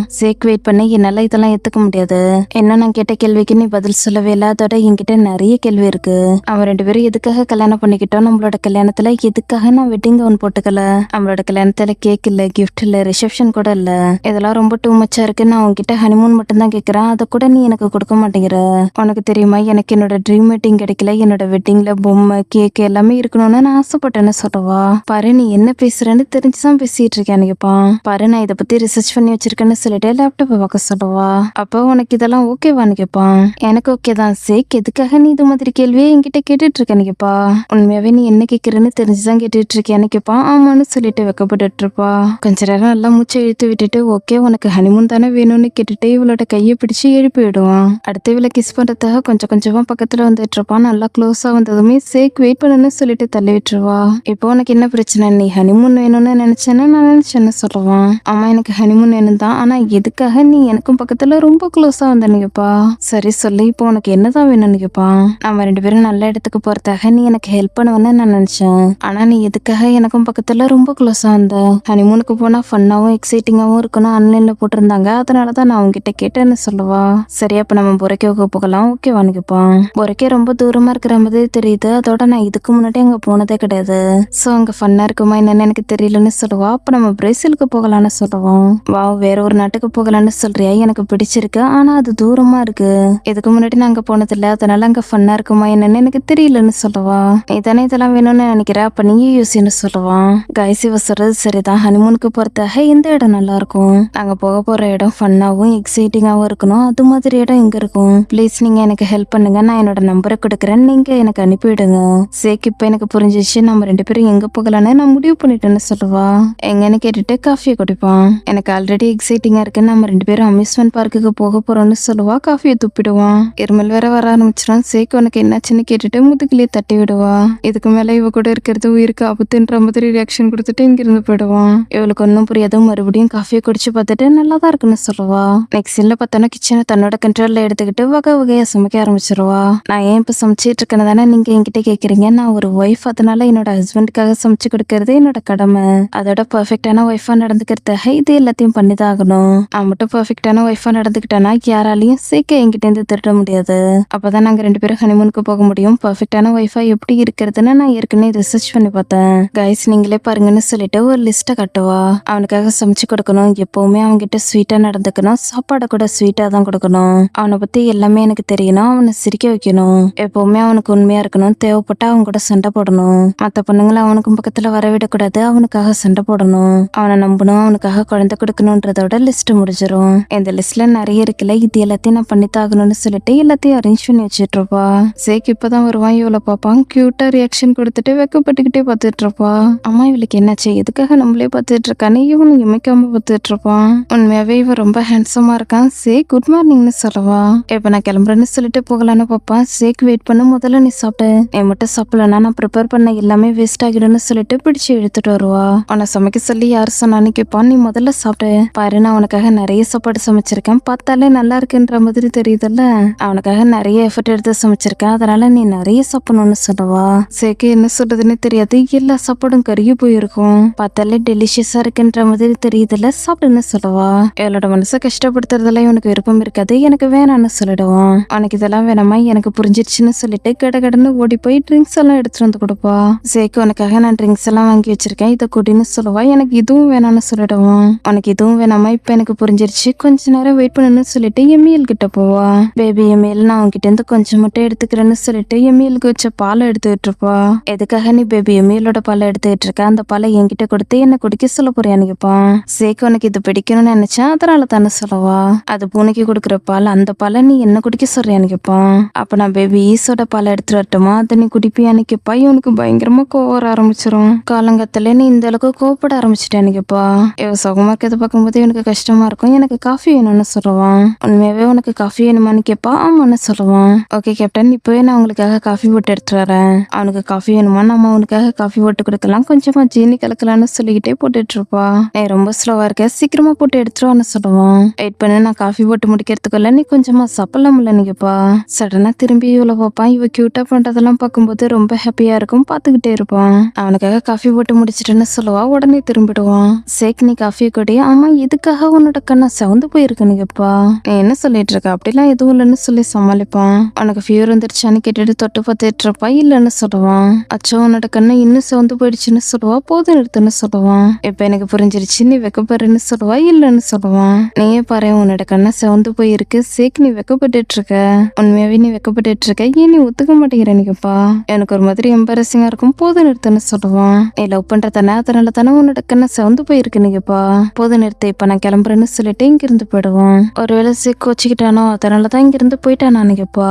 வெயிட் பண்ணி, என்னால இதெல்லாம் ஏத்துக்க முடியாது. என்ன நான் கேட்ட கேள்விக்கு நீ பதில் சொல்லவே இல்ல, அதோட என்கிட்ட நிறைய கேள்வி இருக்கு. அவன் 2 பேரும் எதுக்காக கல்யாணம் பண்ணிக்கிட்டோம், நம்மளோட கல்யாணத்துல எதுக்காக நான் வெட்டிங் கவுன் போட்டுக்கல, நம்மளோட கல்யாணத்துல கேக் இல்ல, கிஃப்ட் இல்ல, ரிசப்ஷன் கூட இல்ல, இதெல்லாம் ரொம்ப டூ மச்சா இருக்கு. நான் உன்கிட்ட ஹனிமூன் மட்டும் தான் கேக்குறேன், அதை கூட நீ எனக்கு கொடுக்க மாட்டேங்கிற. உனக்கு தெரியுமா, எனக்கு என்னோட ட்ரீம் வெட்டிங் கிடைக்கல, என்னோட வெட்டிங்ல பொம்மை கேக் எல்லாமே இருக்கணும்னு நான் ஆசைப்பட்டேன்னு சொல்லுவா. பாரு, நீ என்ன பேசுறேன்னு தெரிஞ்சுதான் பேசிட்டு இருக்கேன்னு கேட்பான். பாரு, நான் இதை பத்தி ரிசர்ச் பண்ணி வச்சிருக்கேன்னு சொல்லிட்டு லேப்டாப்பை பார்க்க சொல்லுவா. அப்போ உனக்கு இதெல்லாம் ஓகேவான்னு கேட்பான். எனக்கு ஓகே தான். எதுக்காக நீ இது மாதிரி கேள்வியே என்கிட்ட கேட்டுட்டு இருக்கேன்னு கேட்பா. உண்மையாவே நீ என்ன கேட்கறன்னு தெரிஞ்சுதான் கேட்டுட்டு இருக்கேன்னு கேட்பான். ஆமான்னு சொல்லிட்டு வெக்கப்பட்டு இருப்பா. கொஞ்ச நேரம் நல்லா மூச்சை இழுத்து விட்டுட்டு, ஓகே உனக்கு ஹனிமூன் தானே வேணும்னு கேட்டுட்டு இவளோட கையை பிடிச்சு எழுப்பி விடுவான். அடுத்து இவளை கிஸ் பண்றதுக்காக கொஞ்சம் கொஞ்சமா பக்கத்துல வந்துட்டு இருப்பான். நல்லா க்ளோஸா வந்ததுமே வெயிட் பண்ணுன்னு சொல்லிட்டு தள்ளி விட்டுருவா. இப்போ உனக்கு என்ன பிரச்சனை, நீ ஹனிமூன் வேணும்னு நினைச்சேன்னா நான் நினைச்சேன்னு சொல்லுவான். ஆமா, எனக்கு ஹனிமூன் வேணும் தான், ஆனா எதுக்காக நீ எனக்கும் பக்கத்துல ரொம்ப க்ளோஸா வந்தேன்னு கேப்பா. சரி சொல்லு, இப்போ உனக்கு என்னதான் வேணும்னு கேப்பான். நம்ம 2 பேரும் நல்ல இடத்துக்கு போறதாக நீ எனக்கு ஹெல்ப் பண்ணுவேன்னு நான் நினைச்சேன், ஆனா நீ எதுக்காக எனக்கும் பக்கத்துல ரொம்ப க்ளோஸா வந்த? ஹனிமூனுக்கு போனா ஃபன்னாவும் எக்ஸைட்டிங்காவும் இருக்கணும் ஆன்லைன்ல போட்டிருந்தாங்க, அதனாலதான் நான் உங்ககிட்ட கேட்டேன்னு சொல்லுவா. சரி, அப்ப நம்ம பொறைக்கோக்கு போகலாம், ஓகேவான்னு கேப்பான். பொறைக்கே ரொம்ப தூரமா இருக்கிற மாதிரி தெரியுது, அதோட நான் இதுக்கு முன்னாடி அங்க போனதே கிடையாது, சோ அங்க ஃபன்னா இருக்குமா என்னன்னு எனக்கு தெரியலன்னு சொல்லுவா. அப்ப நம்ம பிரேசிலுக்கு போகலான்னு சொல்லுவோம். வேற ஒரு நாட்டுக்கு போகலான்னு சொல்றியா, எனக்கு பிடிச்சிருக்கு, ஆனா அது தூரமா இருக்கு, இதுக்கு முன்னாடி நான் அங்க போனதில்ல, அதனால அங்க ஃபன்னா இருக்குமா என்னன்னு எனக்கு தெரியலன்னு சொல்லுவா. இதானே இதெல்லாம் வேணும்னு நினைக்கிற, அப்ப நீயே யோசின்னு சொல்லுவான். கைஸ், இவ சொல்றது சரிதான், ஹனிமூனுக்கு போறதாக இந்த இடம் நல்லா இருக்கும், நாங்க போக போற இடம் ஃபன்னாவும் எக்ஸைட்டிங்காவும் இருக்கணும், அது மாதிரி இடம் எங்க இருக்கும், ப்ளீஸ் நீங்க எனக்கு ஹெல்ப் பண்ணுங்க, நான் என்னோட நம்பரை கொடுக்குறேன், நீங்க எனக்கு அனுப்பிவிடுங்க. இப்ப எனக்கு புரிஞ்சிச்சு, நம்ம 2 பேரும் எங்க போகலான்னு நான் முடிவு பண்ணிட்டேன்னு சொல்லுவா. எங்கன்னு கேட்டுட்டு காஃபியை குடிப்பான். எனக்கு ஆல்ரெடி எக்ஸைட்டிங்கா இருக்கு, நம்ம 2 பேரும் அம்யூஸ்மெண்ட் பார்க்குக்கு போக போறோம்னு சொல்லுவா. காஃபியை துப்பிடுவான். இருமல் வேற வர ஆரம்பிச்சிடும். உனக்கு என்னாச்சுன்னு கேட்டுட்டு முதுகிலேயே தட்டி விடுவா. இதுக்கு மேல இவ கூட இருக்கிறது உயிருக்கு ஆபத்துன்ற மாதிரி ரியாக்ஷன் கொடுத்துட்டு இங்கிருந்து போயிடுவான். இவளுக்கு ஒன்னும் புரியாது. மறுபடியும் காஃபியை குடிச்சு பார்த்துட்டு நல்லாதான் இருக்குன்னு சொல்லுவா. நெக்ஸ்ட் சீன்ல பார்த்தோன்னா கிச்சனை தன்னோட கண்ட்ரோல்ல எடுத்துக்கிட்டு வகை வகையா சமைக்க ஆரம்பிச்சிருவா. நான் ஏன் இப்ப சமைச்சிட்டு இருக்கேன்னு தானே நீங்க என்கிட்ட கேக்குறீங்க, நான் ஒரு ஒய்ஃப், அதனால என்னோட ஹஸ்பண்டுக்காக சமைச்சு கொடுக்கறது என்னோட கடமை, அதோட பெர்ஃபெக்டான ஒய்ஃபா நடந்துக்கிறதுக்காக இது எல்லாத்தையும் பண்ணிதான் ஆகணும். நான் மட்டும் பெர்ஃபெக்டான ஒய்ஃபா நடந்துக்கிட்டேன்னா யாராலையும் என்கிட்ட இருந்து திருட முடியாது, அப்பதான் நாங்க 2 பேரும் ஹனிமூனுக்கு போக முடியும். பெர்ஃபெக்டான ஒய்ஃபா எப்படி இருக்கிறதுன்னு நான் ஏற்கனவே ரிசர்ச் பண்ணி பார்த்தேன். கைஸ், நீங்களே பாருங்கன்னு சொல்லிட்டு ஒரு லிஸ்ட்டை கட்டுவா. அவனுக்காக சமைச்சு கொடுக்கணும், எப்பவுமே அவன்கிட்ட ஸ்வீட்டா நடந்துக்கணும், சாப்பாடை கூட ஸ்வீட்டா தான் கொடுக்கணும், அவனை பத்தி எல்லாமே எனக்கு தெரியணும், அவனை சிரிக்க வைக்கணும், எப்பவுமே அவனுக்கு உண்மையா இருக்கணும், தேவைப்பட்டா அவன் கூட சண்டை போடணும், மத்த பொண்ணுங்களை அவனுக்கும் பக்கத்துல வரவிடக்கூடாது, அவனுக்காக சண்டை போடணும், அவனை நம்பணும், அவனுக்காக குழந்தை கொடுக்கணும்ன்றதோட லிஸ்ட் முடிஞ்சிடும். இந்த லிஸ்ட்ல நிறைய இருக்குல்ல, இது எல்லாத்தையும் நான் பண்ணித்தாகணும்னு சொல்லிட்டு எல்லாத்தையும் அரேஞ்ச் பண்ணி வச்சுட்டு இருப்பா. இப்பதான் வருவான். இவளை பார்ப்பான். கியூட்டா ரியாக்ஷன் கொடுத்துட்டு வெக்கப்பட்டுக்கிட்டே பார்த்துட்டு இருப்பா. அம்மா, இவளுக்கு என்னாச்சு, எதுக்காக நம்மளே பார்த்துட்டு இருக்கான்னு இவனும் இமைக்காம பார்த்துட்டு இருப்பான். உண்மையாவே இவன் ரொம்ப ஹேண்ட்ஸமா இருக்கான். குட் மார்னிங்னு சொல்லுவா. இப்ப நான் கிளம்புறேன்னு சொல்லிட்டு போகலான்னு பாப்பான். வெயிட் பண்ண, முதல்ல நீ சாப்பிட்டு, நீ மட்டும் சாப்பிடலன்னா நான் ப்ரிப்பேர் பண்ண எல்லாமே வேஸ்ட் ஆகிடும்னு சொல்லிட்டு பிடிச்சு எடுத்துட்டு வருவா. உன்னை சமைக்க சொல்லி யாரு சொன்னான்னு கேட்பான். நீ முதல்ல சாப்பிட்டு பாரு, நான் உனக்காக நிறைய சாப்பாடு சமைச்சிருக்கேன், பார்த்தாலே நல்லா இருக்குன்ற மாதிரி தெரியுதுல்ல, அவனுக்காக நிறைய எஃபர்ட் எடுத்து சமைச்சிருக்கேன், அதனால நீ நிறைய சாப்பிடணும்னு சொல்லுவா. என்ன சொல்றதுன்னு தெரியாது, எல்லா சாப்பாடும் கருகி போயிருக்கும், பார்த்தாலே டெலிஷியஸா இருக்குன்ற மாதிரி தெரியுதுல்ல, சாப்பிடுன்னு சொல்லுவா. இவளோட மனசை கஷ்டப்படுத்துறதுல இவனுக்கு விருப்பம் இருக்காது, எனக்கு வேணான்னு சொல்லிடுவான். உனக்கு இதெல்லாம் வேணாமா, எனக்கு புரிஞ்சிருச்சுன்னு சொல்லிட்டு கடகடன்னு ஓடி போய் ட்ரிங்க்ஸ் எல்லாம் எடுத்துட்டு வந்து கொடுப்பா. சேக் உனக்காக நான் ட்ரிங்க்ஸ் எல்லாம் வாங்கி வச்சிருக்கேன், இதை குடின்னு சொல்லுவா. எனக்கு இதுவும் வேணாம்னு சொல்லிடுவான். உனக்கு இதுவும் வேணாமா, இப்ப எனக்கு புரிஞ்சிருச்சு, கொஞ்ச நேரம் வெயிட் பண்ணுன்னு சொல்லிட்டு எமியல் கிட்ட போவா. பேபி எமியல், நான் உன்கிட்ட இருந்து கொஞ்சம் மட்டும் எடுத்துக்கிறேன்னு சொல்லிட்டு எமியலுக்கு வச்ச பாலை எடுத்துக்கிட்டு இருப்பா. எதுக்காக நீ பேபி எமியலோட பாலை எடுத்துக்கிட்டு இருக்க, அந்த பாலை என்கிட்ட கொடுத்து என்ன குடிக்க சொல்ல போறியான்னு கேட்பான். சேக் உனக்கு இது பிடிக்கணும்னு நினைச்சேன், அதனால தானே சொல்லவா, அது பூனைக்கு கொடுக்குற பால், அந்த பாலை நீ என்ன குடிக்க சொல்றியான்னு கேட்பான். அப்ப நான் பேபி ஈஸோட பாலை எடுத்துட்டு வரட்டுமா, அதை நீ குடிப்பியான்னு கேட்பா. இவனுக்கு பயங்கரமா கோவம் வர ஆரம்பிச்சிரும். காலங்கத்துல நீ இந்த அளவுக்கு கோவப்பட ஆரம்பிச்சிட்டேன்னு கேட்பா. இவ சுகமா இருக்கிறத பார்க்கும்போது இவனுக்கு கஷ்டமா இருக்கும். எனக்கு காஃபி வேணும்னு சொல்லுவான். உண்மையாவே உனக்கு காஃபி வேணுமான்னு கேட்பா. ஆமான்னு சொல்லுவான். ஓகே கேப்டன், இப்பவே நான் உங்களுக்காக காஃபி போட்டு எடுத்துட்டு வரேன். அவனுக்கு காஃபி வேணுமா, நம்ம அவனுக்காக காஃபி போட்டு கொடுக்கலாம், கொஞ்சமா ஜீனி கலக்கலான்னு சொல்லிக்கிட்டே போட்டுட்டு இருப்பா. நீ ரொம்ப ஸ்லோவா இருக்க, சீக்கிரமா போட்டு எடுத்துருவான்னு சொல்லுவான். வெயிட் பண்ணு, நான் காஃபி போட்டு முடிக்கிறதுக்குள்ள நீ கொஞ்சமா சாப்பிடலாம்லன்னு கேட்பா. சடனா திரும்பி இவ்வளவு பார்ப்பான். இவ கியூட்டா பண்றதெல்லாம் பார்க்கும்போது ரொம்ப ஹாப்பியா இருக்கும், பாத்துக்கிட்டே இருப்பான். அவனுக்காக காஃபி போட்டு முடிச்சிட்டுன்னு சொல்லுவா. உடனே திரும்பிடுவான். சேக் நீ காஃபி கொடி. ஆமா, இதுக்காக உன்னோட கண்ணை செவந்து போயிருக்குன்னு கேட்பா. நீ என்ன சொல்லிட்டு இருக்க, அப்படிலாம் எதுவும் இல்லைன்னு சொல்லி சமாளிப்பான். உனக்கு ஃபீவர் வந்துருச்சான்னு கேட்டுட்டு தொட்டு பார்த்துட்டு இருப்பா. இல்லைன்னு சொல்லுவான். அச்சோ, உன்னோட கண்ணை இன்னும் செவந்து போயிடுச்சுன்னு சொல்லுவா. போது நிறுத்துன்னு சொல்லுவான். இப்ப எனக்கு புரிஞ்சிருச்சு, நீ வெக்கப்படுறன்னு சொல்லுவா. இல்லைன்னு சொல்லுவான். நீயே பாரு, உன்னோட கண்ணை செவந்து போயிருக்கு. சேக் நீ வெக்கப்பட்டுட்டு இருக்க, உண்மையாவே நீ வெக்கப்பட்டுட்டு இருக்க, ஏன் நீ ஒத்துக்க மாட்டேங்கிறேன்னு கேட்பா. எனக்கு ஒரு மாதிரி எம்பாரசிங்கா இருக்கும், போது நிறுத்துன்னு சொல்லுவான். நீ லவ் பண்ற தானே, அதனால தானே உன்னோட கண்ணை செவந்து போயிருக்குன்னு கேட்பா. போது நிறுத்து, இப்ப நான் கிளம்புறேன்னு சொல்லிட்டு இங்கிருந்து போயிடுவான். ஒருவேளை சேக் வச்சுக்கிட்டானோ, அதனாலதான் இங்கிருந்து போயிட்டானான்னு கேட்பா.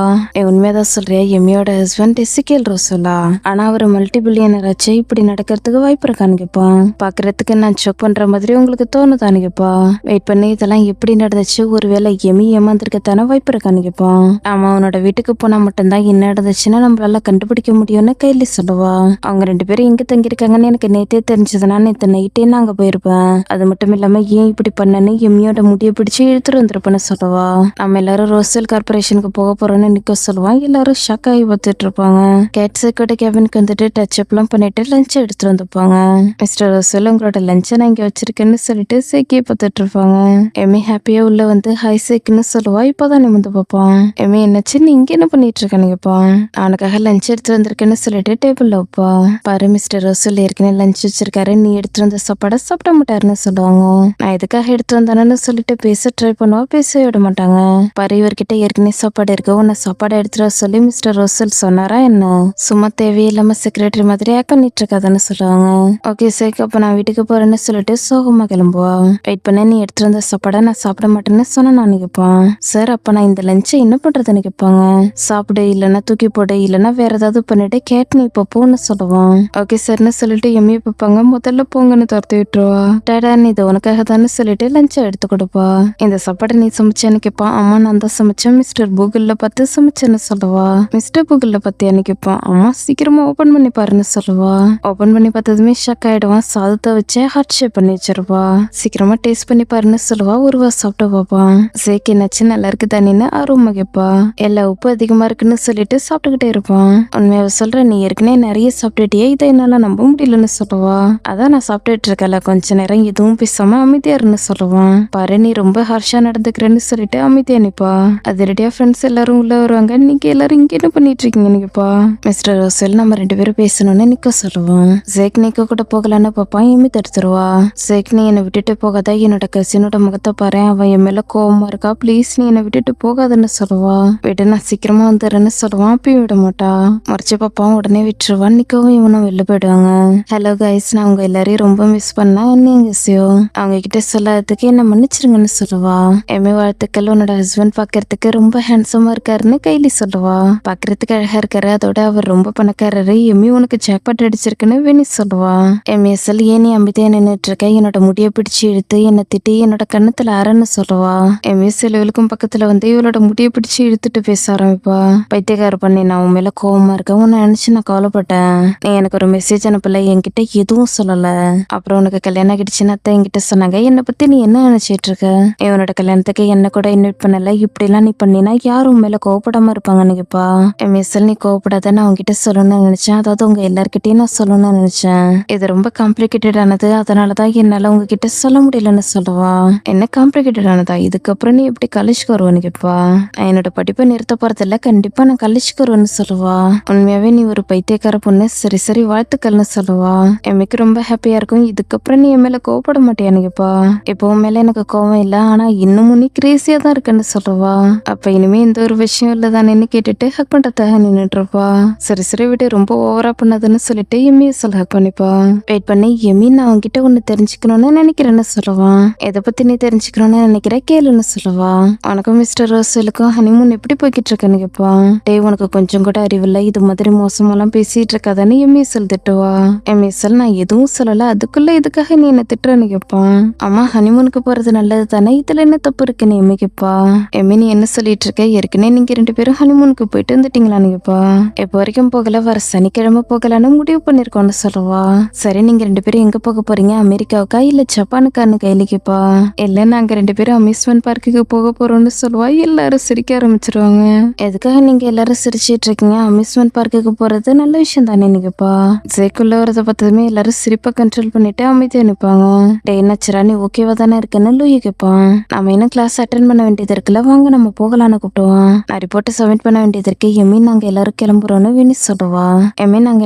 உண்மையதான் சொல்றியா, எம்மியோட ஹஸ்பண்ட் எசிகேல் ரோசலா, ஆனா அவர் மல்டி பில்லியனர் ஆச்சு, இப்படி நடக்கிறதுக்கு வாய்ப்பு இருக்கான்னு கேட்பான். பாக்குறதுக்கு நான் செக் பண்ற மாதிரி உங்களுக்கு தோணுதான்னு கேட்பா. வெயிட் பண்ணி இதெல்லாம் எப்படி நடந்துச்சு, ஒருவேளை எமி ஏமாந்திருக்கத்தானே வாய்ப்பு இருக்கான்னு கேட்பான். ஆமா, அவனோட வீட்டுக்கு போனா மட்டும்தான் என்ன நடந்துச்சுன்னா நம்மளால கண்டுபிடிக்க முடியும்னு கைலி சொல்லுவா. அவங்க 2 பேரும் எங்க தங்கியிருக்காங்கன்னு எனக்கு நேத்தே தெரிஞ்சதுன்னா நேற்று நைட்டே நான் அங்க போயிருப்பேன். அது மட்டும் இல்லாம ஏன் இப்படி பண்ணனு எம்மியோட முடிய பிடிச்சு இழுத்துட்டு வந்துருப்பேன்னு சொல்லுவா. நம்ம எல்லாரும் ரோசல் கார்பரேஷனுக்கு போக போறோம்னு நிக்க சொல்லுவான். எல்லாரும் ஷாக் ஆகி பார்த்துட்டு இருப்பாங்க. கேட்ஸோட கேபினுக்கு வந்துட்டு டச் அப் எல்லாம் பண்ணிட்டு லஞ்ச் எடுத்துட்டு வந்துப்பாங்க. மிஸ்டர் ரோசல், உங்களோட லஞ்சை நான் இங்க வச்சிருக்கேன்னு சொல்லிட்டு சேக்கியே பார்த்துட்டு இருப்பாங்க. எம்மி ஹாப்பியா உள்ள வந்து ஹாய் சேக்குன்னு சொல்லுவா. இப்பதான் நிமிந்து பார்ப்பான். எம்மி என்னாச்சு, நீ இங்க என்ன பண்ணிட்டு இருக்கேன்னு கேட்பான். அவனுக்காக லஞ்ச் எடுத்துட்டு வந்திருக்கேன்னு சொல்லிட்டு டேபிள்ல வைப்பா. பாரு மிஸ்டர் ரோசல் ஏற்கனவே லஞ்ச் வச்சிருக்காரு, நீ எடுத்துட்டு வந்த சாப்பாடை சாப்பிட மாட்டாருன்னு சொல்லுவாங்க. நான் எதுக்காக எடுத்து வந்தானு சொல்லிட்டு பேச ட்ரை பண்ணுவா. பேச விட மாட்டாங்க. பாரு, இவர்கிட்ட ஏற்கனவே சாப்பாடு இருக்கு, உன்னை சாப்பாடு எடுத்துட்டு வர சொல்லி மிஸ்டர் ரோசல் சொன்னாரா என்ன, சும்மா தேவையில்லாம செக்ரட்டரி மாதிரி ஆக் பண்ணிட்டு இருக்காதுன்னு சொல்லுவாங்க. ஓகே சேக், அப்ப நான் வீட்டுக்கு போறேன்னு சொல்லிட்டு சோகமா கிளம்புவா. வெயிட் பண்ண, நீ எடுத்துட்டு வந்த சாப்பாடை நான் சாப்பிட மாட்டேன்னு சொன்ன நான் கேட்பான். சார், அப்ப நான் இந்த லஞ்சை என்ன பண்றதுன்னு கேட்பாங்க. சாப்பிடு, இல்லைன்னா தூக்கி போடு, இல்லைன்னா வேற ஏதாவது பண்ணிட்டு கேட் நீ இப்போ போன்னு சொல்லுவான். ஓகே சார்னு சொல்லிட்டு எம்மியை பார்ப்பாங்க. முதல்ல போங்கன்னு துரத்தி விட்டுருவா. டேடா, நீ இது உனக்காக தானே சொல்லிட்டு லஞ்சை எடுத்து கொடுப்பா. இந்த சாப்பாடை நீ சமைச்சேன்னு கேட்பான். அம்மா, நான் தான் சமைச்சேன், மிஸ்டர் கூகுள்ல பார்த்து சமைச்சேன்னு சொல்லுவா. மிஸ்டர் கூகுள்ல பார்த்தியான்னு கேட்பான். அம்மா, சீக்கிரமா ஓபன் பண்ணி பாருன்னு சொல்லுவா. ஓபன் பண்ணி பார்த்ததுமே ஷாக் ஆயிடுவான். சாதத்தை வச்சு ஹார்ட் ஷேப் பண்ணி வச்சிருவா. சீக்கிரமா டேஸ்ட் பண்ணி பாருன்னு சொல்லுவா. ஒருவா சாப்பிட்டு பார்ப்பான். சேக் என்னாச்சு, நல்லா இருக்கு தானேன்னு ஆர்வமா கேட்பா. எல்லா உப்பு அதிகமா இருக்குன்னு சொல்லிட்டு சாப்பிட்டுக்கிட்டே இருப்பான். உண்மையாவ சொல்ற, நீ ஏற்கனவே நிறைய சாப்பிட்டுட்டியே, இதை என்னால நம்ப முடியலன்னு சொல்லுவா. அதான் நான் சாப்பிட்டுட்டு இருக்கல, கொஞ்ச நேரம் எதுவும் பேசாம அமைதியா இருன்னு சொல்லுவான். பாரு, நீ ரொம்ப ஹார்ஷா நடந்துக்கிறேன்னு சொல்லிட்டு அமைதியா நிப்பா. அதிரடியா ஃப்ரெண்ட்ஸ் எல்லாரும் உள்ள வருவாங்க. நீங்க எல்லாரும் இங்க என்ன பண்ணிட்டு இருக்கீங்கன்னு கேப்பா. மிஸ்டர் ரோசல், நம்ம 2 பேரும் பேசணும்னு நிக்க சொல்லுவான். சேக் நிக்க கூட போகலான்னு பாப்பான். எம்மி தடுத்துருவா. சேக், நீ என்னை விட்டுட்டு போகாத, என்னோட கசினோட முகத்தை பாரு, அவன் என் மேல கோவமா இருக்கா, ப்ளீஸ் நீ என்னை விட்டுட்டு போகாதுன்னு சொல்லுவா. விட்டு, நான் சீக்கிரமா வந்துடுறேன்னு சொல்லுவான். அப்பயும் விட மாட்டா. மறைச்சு பாப்பான். உடனே விட்டுருவான். நிக்கவும் இவனும் வெளில போயிடுவாங்க. ஹலோ கைஸ், நான் உங்க எல்லாரையும் ரொம்ப மிஸ் பண்ணா. என்னங்க விஷயம், அவங்க கிட்ட சொல்லாததுக்கு என்ன மன்னிச்சிருங்கன்னு சொல்லுவா. எம்மி, வாழ்த்துக்கள், உன்னோட ஹஸ்பண்ட் பாக்குறதுக்கு ரொம்ப ஹேண்ட்ஸமா இருக்காருன்னு கைலி சொல்லுவா. பாக்குறதுக்கு அழகா இருக்காரு, அதோட அவர் ரொம்ப பணக்காரரு. எம்மி, உனக்கு ஜாக்பாட் அடிச்சிருக்குன்னு வெனி சொல்லுவா. எம்எஸ்எல், ஏன் நீ அமைதியா நின்னுட்டு இருக்க, என்னோட முடிய பிடிச்சு இழுத்து என்னை திட்டி என்னோட கண்ணத்துல அறன்னு சொல்லுவா. எம்எஸ்எல் இவளுக்கும் பக்கத்துல வந்து இவளோட முடிய பிடிச்சு இழுத்துட்டு பேச ஆரம்பிப்பா. பைத்தியக்கார பண்ணி, நான் உன் மேல கோவமா இருக்கேன், உன்னை நினைச்சு நான் கவலைப்பட்டேன். நீ எனக்கு ஒரு மெசேஜ் அனுப்பல, என்கிட்ட எதுவும் சொல்லல. அப்புறம் உனக்கு கல்யாணம் ஆகிடுச்சுன்னு அத்தை என்கிட்ட சொன்னாங்க. என்னை பத்தி நீ என்ன நினைச்சிட்டு இருக்க, இவனோட கல்யாணத்துக்கு என்ன கூட இன்வைட் பண்ணல, இப்படி எல்லாம் நீ பண்ணினா யாரும் மேல கோவப்படாம இருப்பாங்கன்னு கேப்பா. எம்எஸ்எல், நீ கோவப்படாத, நான் உங்ககிட்ட சொல்லணும்னு நினைச்சேன், அதாவது உங்க எல்லார்கிட்டயும் நான் சொல்லணும்னு நினைச்சேன். இது ரொம்ப காம்ப்ளிகேட்டட் ஆனது, அதனாலதான் என்னால உங்ககிட்ட சொல்ல முடியலன்னு சொல்லுவா. என்ன காம்ப்ளிகேட்டட் ஆனதா, இதுக்கப்புறம் நீ எப்படி காலேஜ்க்கு வருவான்னு கேட்பா. நான் என்னோட படிப்பை நிறுத்த போறதில்ல, கண்டிப்பா நான் காலேஜ்க்கு வருவேன்னு சொல்லுவா. உண்மையாவே நீ ஒரு பைத்தியக்கார பொண்ணு, சரி சரி சரி வாழ்த்துக்கள்னு சொல்லுவா. எம்மிக்கு ரொம்ப ஹாப்பியா இருக்கும். இதுக்கப்புறம் நீ என் மேல கோவப்பட மாட்டியா நினைப்பா. இப்போ உன் மேல எனக்கு கோவம் இல்ல, ஆனா இன்னமும் நீ கிரேசியா தான் இருக்குன்னு சொல்லுவா. அப்ப இனிமே எந்த ஒரு விஷயம் இல்லதானேன்னு கேட்டுட்டு ஹக் பண்றதுக்காக நின்னுட்டு இருப்பா. சரி சரி விட்டு ரொம்ப ஓவரா பண்ணதுன்னு சொல்லிட்டு எம்மிய சொல்ல ஹக் பண்ணிப்பா. வெயிட் பண்ணி எம்மி நான் உன்கிட்ட ஒண்ணு தெரிஞ்சுக்கணும்னு நினைக்கிறேன்னு சொல்லுவான். எதை பத்தி நீ தெரிஞ்சுக்கணும்னு நினைக்கிற கேளுன்னு சொல்லுவா. உனக்கும் மிஸ்டர் ரோசலுக்கும் ஹனிமூன் எப்படி போய்கிட்டு இருக்குன்னு கேட்பா. டே உனக்கு கொஞ்சம் கூட அறிவில்லை, இது மாதிரி மோசமெல்லாம் பேசிட்டு இருக்காதான்னு எம்இஎஸ்எல் திட்டுவா. எம்இஎஸ்எல் நான் எதுவும் சொல்லல, அதுக்குள்ள இதுக்காக நீ என்ன திட்டுறன்னு கேட்பான். அம்மா ஹனிமூனுக்கு போறது நல்லது தானே, இதுல என்ன தப்பு இருக்குன்னு எம்மி கேட்பா. எம்மி நீ என்ன சொல்லிட்டு இருக்க, ஏற்கனவே நீங்க 2 பேரும் ஹனிமூனுக்கு போயிட்டு வந்துட்டீங்களான்னு கேட்பா. இப்போ வரைக்கும் போகல, வர சனிக்கிழமை போகலான்னு முடிவு பண்ணிருக்கோம்னு சொல்லுவா. சரி நீங்க 2 பேரும் எங்க போக போறீங்க, அமெரிக்காவுக்கா இல்ல ஜப்பானுக்கான்னு கையில கேட்பா. இல்ல நாங்க 2 பேரும் அம்யூஸ்மெண்ட் பார்க்குக்கு போக போறோம்னு சொல்லுவா. எல்லாரும் சிரிக்க ஆரம்பிச்சிருவாங்க. எதுக்காக நீங்க எல்லாரும் சிரிச்சிட்டு இருக்கீங்க, அம்யூஸ்மெண்ட் பார்க்குக்கு போறது நல்ல விஷயம் தானே நினைப்பா. ஜேக்குள்ள வரத பார்த்ததுமே எல்லாரும் சிரிப்பை கண்ட்ரோல் பண்ணிட்டு அமைதியா நிப்பாங்க. டே என்னாச்சுரா நீ ஓகேவா தானே இருக்குன்னு லூயி கேட்பான். நம்ம இன்னும் கிளாஸ் அட்டென்ட் பண்ண வேண்டியது இருக்குல்ல, வாங்க நம்ம போகலான்னு கூப்பிடுவான். நான் ரிப்போர்ட்டை சப்மிட் பண்ண வேண்டியது இருக்கு எம்மி, நாங்க எல்லாரும் கிளம்புறோம்னு வினி சொல்லுவா. எம்மி நாங்க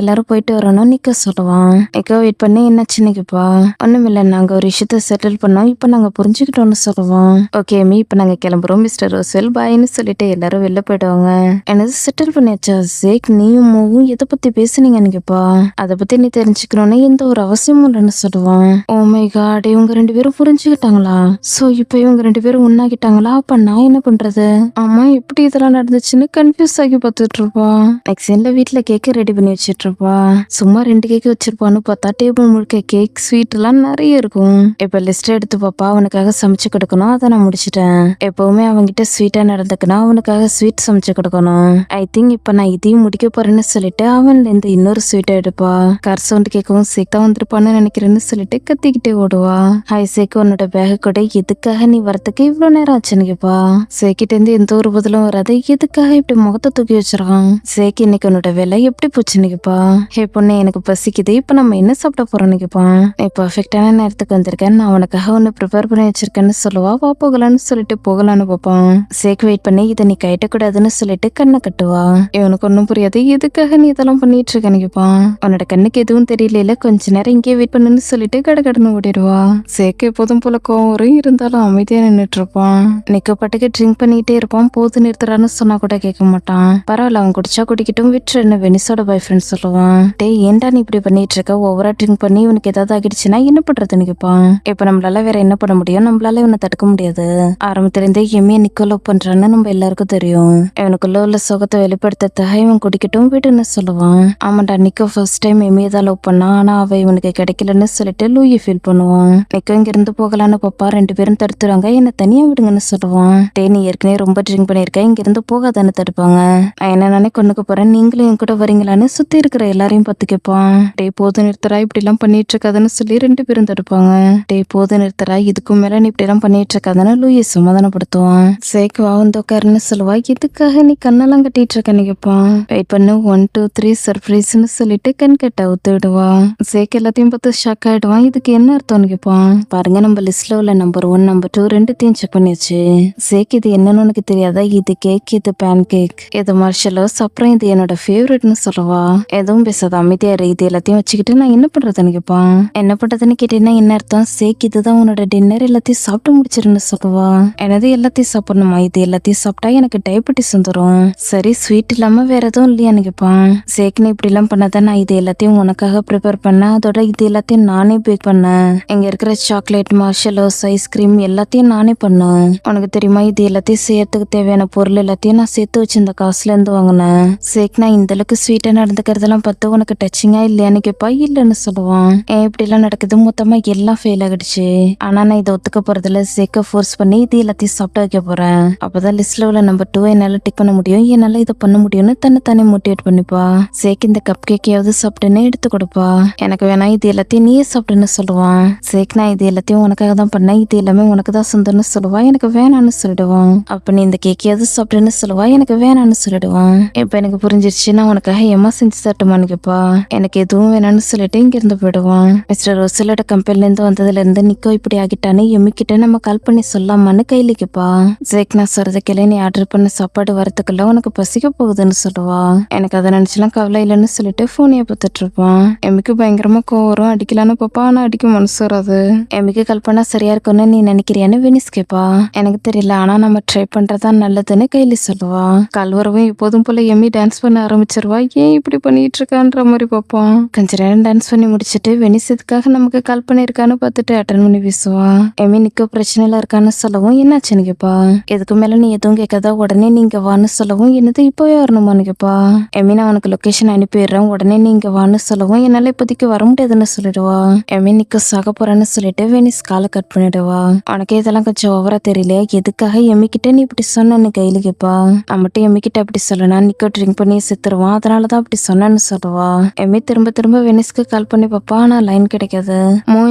எல்லாரும் போயிட்டு வரோம்னு நிக்க சொல்லுவான். நிக்க வெயிட் பண்ணி என்னாச்சுன்னு கேட்பா. ஒண்ணுமில்ல, நாங்க ஒரு விஷயத்த செட்டில் பண்ணோம், இப்ப நாங்க புரிஞ்சுக்கிட்டோம்னு சொல்லுவோம். ஓகே எம்மி இப்ப நாங்க கிளம்புறோம் மிஸ்டர் ரோசல் பாய்னு சொல்லிட்டு எல்லாரும் வெளில போயிடுவாங்க. எனது செட்டில் பண்ணியாச்சா ஜேக், நீயும் மூவும் எதை பத்தி பேசுனீங்கன்னு கேட்பா. அதை பத்தி நீ தெரிஞ்சுக்கணும்னு எந்த ஒரு அவசியமும் இல்லைன்னு சொல்லுவான். ஓ மை காட், இவங்க 2 பேரும் புரிஞ்சுக்கிட்டாங்களா? சோ இப்ப இவங்க 2 பேரும் ஒன்னாகிட்டாங்களா? அப்ப நான் என்ன பண்றது? ஆமா எப்படி இதெல்லாம் நடந்துச்சுன்னு கன்ஃபியூஸ் ஆகி பார்த்துட்டு இருப்பா. நெக்ஸ்ட் சீன்ல வீட்டுல கேக் ரெடி பண்ணி வச்சிட்டு இருப்பா. சும்மா 2 கேக் வச்சிருப்பான்னு பார்த்தா டேபிள் முழுக்க கேக் ஸ்வீட் எல்லாம் நிறைய இருக்கும். இப்ப லிஸ்ட் எடுத்து பாப்பா, அவனுக்காக சமைச்சு கொடுக்கணும், அதை நான் முடிச்சிட்டேன். எப்பவுமே அவன்கிட்ட ஸ்வீட்டா நடந்துக்கணும், அவனுக்காக ஸ்வீட் சமைச்சு கொடுக்கணும். ஐ திங்க் இப்ப நான் இதையும் முடிக்க போறேன்னு சொல்லிட்டு அவன்ல இருந்து இன்னொரு ஸ்வீட்டை எடுப்பா. கார் சவுண்ட் கேட்கவும் சேக் தான் வந்திருப்பான்னு நினைக்கிறேன்னு சொல்லிட்டு கத்திக்கிட்டே ஓடுவா. ஹாய் சேக், உன்னோட பேக கூட, எதுக்காக நீ வரத்துக்கு இவ்வளவு நேரம் ஆச்சுன்னு கேப்பா. சேக்கிட்ட இருந்து எந்த ஒரு பதிலும் வராது, எதுக்காக இப்படி முகத்தை தூக்கி வச்சிருக்கான். சேக் இன்னைக்கு உன்னோட வேலை எப்படி போச்சுன்னு கேப்பா. ஹே பொண்ணு எனக்கு பசிக்குது, இப்ப நம்ம என்ன சாப்பிட போறோம்னு கேப்பான். நீ பர்ஃபெக்டான நேரத்துக்கு வந்திருக்கேன், நான் உனக்காக ஒன்னு ப்ரிப்பேர் பண்ணி வச்சிருக்கேன்னு சொல்லுவா. வா போகலான்னு சொல்லிட்டு போகலான்னு பார்ப்பான். சேக் வெயிட் பண்ணி இதை நீ கைட்டக்கூடாதுன்னு சொல்லிட்டு கண்ணை கட்டுவா. இவனுக்கு ஒன்னும் புரியாது, எதுக்காக நீ இதெல்லாம் பண்ணிட்டு இருக்கன்னு கேப்பான். உன்னோட கண்ணுக்கு எதுவும் தெரியல, கொஞ்ச நேரம் இங்கே வெயிட் பண்ணுன்னு சொல்லிட்டு கடகடன்னு ஓடிடுவா. சேக்கு எப்போதும் போல கோவம் வரும், இருந்தாலும் அமைதியா நின்னுட்டு இருப்பான். நிக்க பாட்டுக்கு ட்ரிங்க் பண்ணிட்டே இருப்பான். போது நிறுத்துறான்னு சொன்னா கூட கேட்க மாட்டான். பரவாயில்ல அவன் குடிச்சா குடிக்கட்டும் விட்டுருன்னு வெனிஸோட பாய் ஃப்ரெண்ட் சொல்லுவான். டேய் ஏன்டா நீ இப்படி பண்ணிட்டு இருக்க, ஓவரா ட்ரிங்க் பண்ணி இவனுக்கு ஏதாவது ஆகிடுச்சுன்னா என்ன பண்றதுன்னு கேட்பான். இப்ப நம்மளால வேற என்ன பண்ண முடியும், நம்மளால இவனை தடுக்க முடியாது. ஆரம்பத்திலிருந்தே எம்மிய நிக்க லவ் பண்றான்னு நம்ம எல்லாருக்கும் தெரியும். இவனுக்குள்ள உள்ள சுகத்தை வெளிப்படுத்துறதுக்காக இவன் குடிக்கட்டும் விடுன்னு சொல்லுவான். ஆமாண்டா, நிக்கோ ஃபர்ஸ்ட் டைம் எம்மியை தான் லவ் பண்ணா, ஆனா அவ இவனுக்கு கிடைக்கலன்னு சொல்லிட்டு லூயி ஃபீல் பண்ணுவான். நிக்கோ இங்க இருந்து போகலான்னு பாப்பா, 2 பேரும் தடுத்துறாங்க, என்ன தனியா விடுங்கன்னு சொல்லுவான். டே நீ ஏற்கனவே ரொம்ப ட்ரிங்க் பண்ணிருக்க, இங்க இருந்து போகாதான்னு தடுப்பாங்க. நான் என்ன நானே கொண்டுக்கு போறேன், நீங்களும் என் கூட வரீங்களான்னு சுத்தி இருக்கிற எல்லாரையும் பத்து கேட்பான். டே போது நிறுத்தரா, இப்படி எல்லாம் பண்ணிட்டு இருக்காதுன்னு சொல்லி 2 பேரும் தடுப்பாங்க. டே போது நிறுத்தரா, இதுக்கும் மேல நீ இப்படி எல்லாம் பண்ணிட்டு இருக்காதுன்னு லூயி சமாதானப்படுத்துவான். சேக் வா வந்து உட்காருன்னு சொல்லுவா. எதுக்காக நீ கண்ணெல்லாம் கட்டிட்டு இருக்கன்னு கேட்பான். வெயிட் பண்ணு 1 2 3 சர்ப்ரைஸ்ன்னு சொல்லிட்டு கண் கட்ட அவுத்து விடுவா. சேக் எல்லாத்தையும் பார்த்து ஷாக் ஆயிடுவான். இதுக்கு என்ன அர்த்தம்னு கேட்பான். பாருங்க நம்ம லிஸ்ட்ல உள்ள நம்பர் 1 நம்பர் 2 ரெண்டுத்தையும் செக் பண்ணியாச்சு. சேக் இது என்னன்னு உனக்கு தெரியாதா, இது கேக், இது பேன் கேக், இது மார்ஷலோஸ், அப்புறம் இது என்னோட ஃபேவரட்னு சொல்லுவா. எதுவும் பேசாத அமைதியா இரு, இது எல்லாத்தையும் வச்சுக்கிட்டு நான் என்ன பண்றதுன்னு கேட்பான். என்ன பண்றதுன்னு கேட்டீங்கன்னா என்ன அர்த்தம், சேக் இதுதான் உன்னோட டின்னர், எல்லாத்தையும் சாப்பிட்டு முடிச்சிருன்னு சொல்லுவா. எனது எல்லாத்தையும் சாப்பிடணுமா, இது எல்லாத்தையும் சாப்பிட்டா எனக்கு டயபெட்டிஸ் வந்துடும். சரி ஸ்வீட் இல்லாம வேற எதுவும் இல்லையான்னு கேட்பான். சேக்னு இப்படி எல்லாம் பண்ணாதான், நான் இது எல்லாத்தையும் உனக்காக ப்ரிப்பேர் பண்ணேன், அதோட இது எல்லாத்தையும் நானே பேக் பண்ணேன். இங்க இருக்கிற சாக்லேட், மார்ஷலோஸ், ஐஸ்கிரீம் எல்லாத்தையும் நானே பண்ணேன். உனக்கு தெரியுமா, இது எல்லாத்தையும் செய்யறதுக்கு தேவையான பொருள் எல்லாத்தையும் நான் சேர்த்து வச்சு இந்த காசுல இருந்து வாங்கினேன். சேக் நான் இந்த அளவுக்கு ஸ்வீட்டா நடந்துக்கிறதெல்லாம் பார்த்து உனக்கு டச்சிங்கா இல்லையான்னு கேட்பா. இல்லன்னு சொல்லுவான். ஏன் இப்படி எல்லாம் நடக்குது, மொத்தமா எல்லாம் ஃபெயில் ஆகிடுச்சு, ஆனா நான் இதை ஒத்துக்க போறதுல சேக்க ஃபோர்ஸ் பண்ணி இது எல்லாத்தையும் சாப்பிட்டு வைக்க போறேன். அப்பதான் லிஸ்ட்ல உள்ள நம்பர் 2 என்னால டிக் பண்ண முடியும், என்னால இதை பண்ண முடியும்னு தன்னை தானே மோட்டிவேட் பண்ணிப்பா. சேக் இந்த கப் கேக்கையாவது சாப்பிட்டுன்னு எடுத்து கொடுப்பா. எனக்கு வேணா, இது எல்லாத்தையும் நீயே சாப்பிட்டுன்னு சொல்லுவான். சேக் நான் இது எல்லாத்தையும் உனக்காக தான் பண்ணேன், இது எல்லாமே உனக்கு தான் சொந்தம்னு சொல்லுவா. எனக்கு வேணான்னு சொல்லிடுவான். அப்ப நீ இந்த கேக்கையாவது சாப்பிட்டுன்னு சொல்லுவா. எனக்கு வேணான்னு சொல்லிடுவான். இப்ப எனக்கு புரிஞ்சிருச்சு, நான் உனக்காக ஏமா செஞ்சு தட்டுமான்னு கேப்பா. எனக்கு எதுவும் வேணான்னு சொல்லிட்டு இங்க இருந்து போயிடுவான். மிஸ்டர் ரோசலோட கம்பெனில இருந்து வந்ததுல இருந்து நிக்கோ இப்படி ஆகிட்டான்னு எம்மி கிட்ட நம்ம கால் பண்ணி சொல்லாமான்னு கையில கேப்பா. சேக் நான் சொல்றத கேளு, நீ ஆர்டர் பண்ண சாப்பாடு வரத்துக்குள்ள உனக்கு பசிக்க போகுதுன்னு சொல்லுவா. எனக்கு அதை நினைச்சலாம் கவலை இல்லைன்னு சொல்லி சொல்லிட்டு போனைய பார்த்துட்டு இருப்பான். எமிக்கு பயங்கரமா கோவம் வரும். அடிக்கலான்னு பாப்பா, ஆனா அடிக்க மனசு வராது. எமிக்கு கால் பண்ணா சரியா இருக்கும்னு நீ நினைக்கிறியான்னு வெனிஸ் கேப்பா. எனக்கு தெரியல, ஆனா நம்ம ட்ரை பண்றதா நல்லதுன்னு கைலி சொல்லுவா. கல்வரவும் எப்போதும் போல எமி டான்ஸ் பண்ண ஆரம்பிச்சிருவா. ஏன் இப்படி பண்ணிட்டு இருக்கான்ற மாதிரி பார்ப்பான். கொஞ்ச நேரம் டான்ஸ் பண்ணி முடிச்சுட்டு வெனிஸ் இதுக்காக நமக்கு கால் பண்ணிருக்கான்னு பார்த்துட்டு அட்டன் பண்ணி பேசுவா. எமி நிக்க பிரச்சனையில இருக்கான்னு சொல்லவும் என்னாச்சுன்னு கேப்பா. இதுக்கு மேல நீ எதுவும் கேட்காத, உடனே நீங்க வான்னு சொல்லவும் என்னது இப்போவே வரணுமான்னு கேப்பா. எமி நான் உனக்கு லொகேஷன் அனுப்பிடுறேன், உடனே நீங்க வான்னு சொல்லவும் என்னால இப்போதைக்கு வர முடியாதுன்னு சொல்லிடுவா. எமி நிக்க சாக போறேன்னு சொல்லிட்டு வெனிஸ் காலை கட் பண்ணிடுவா. உனக்கு இதெல்லாம் கொஞ்சம் ஓவரா தெரியல, எதுக்காக எமி கிட்ட நீ இப்படி சொன்னு கையில கேப்பா. நான் மட்டும் எமி கிட்ட அப்படி சொல்லனா நிக்கோ ட்ரிங்க் பண்ணி செத்துருவான், அதனாலதான் அப்படி சொன்னேன்னு சொல்லுவா. எமி திரும்ப திரும்ப வெனிஸ்க்கு கால் பண்ணி பாப்பா, ஆனா லைன் கிடைக்காது.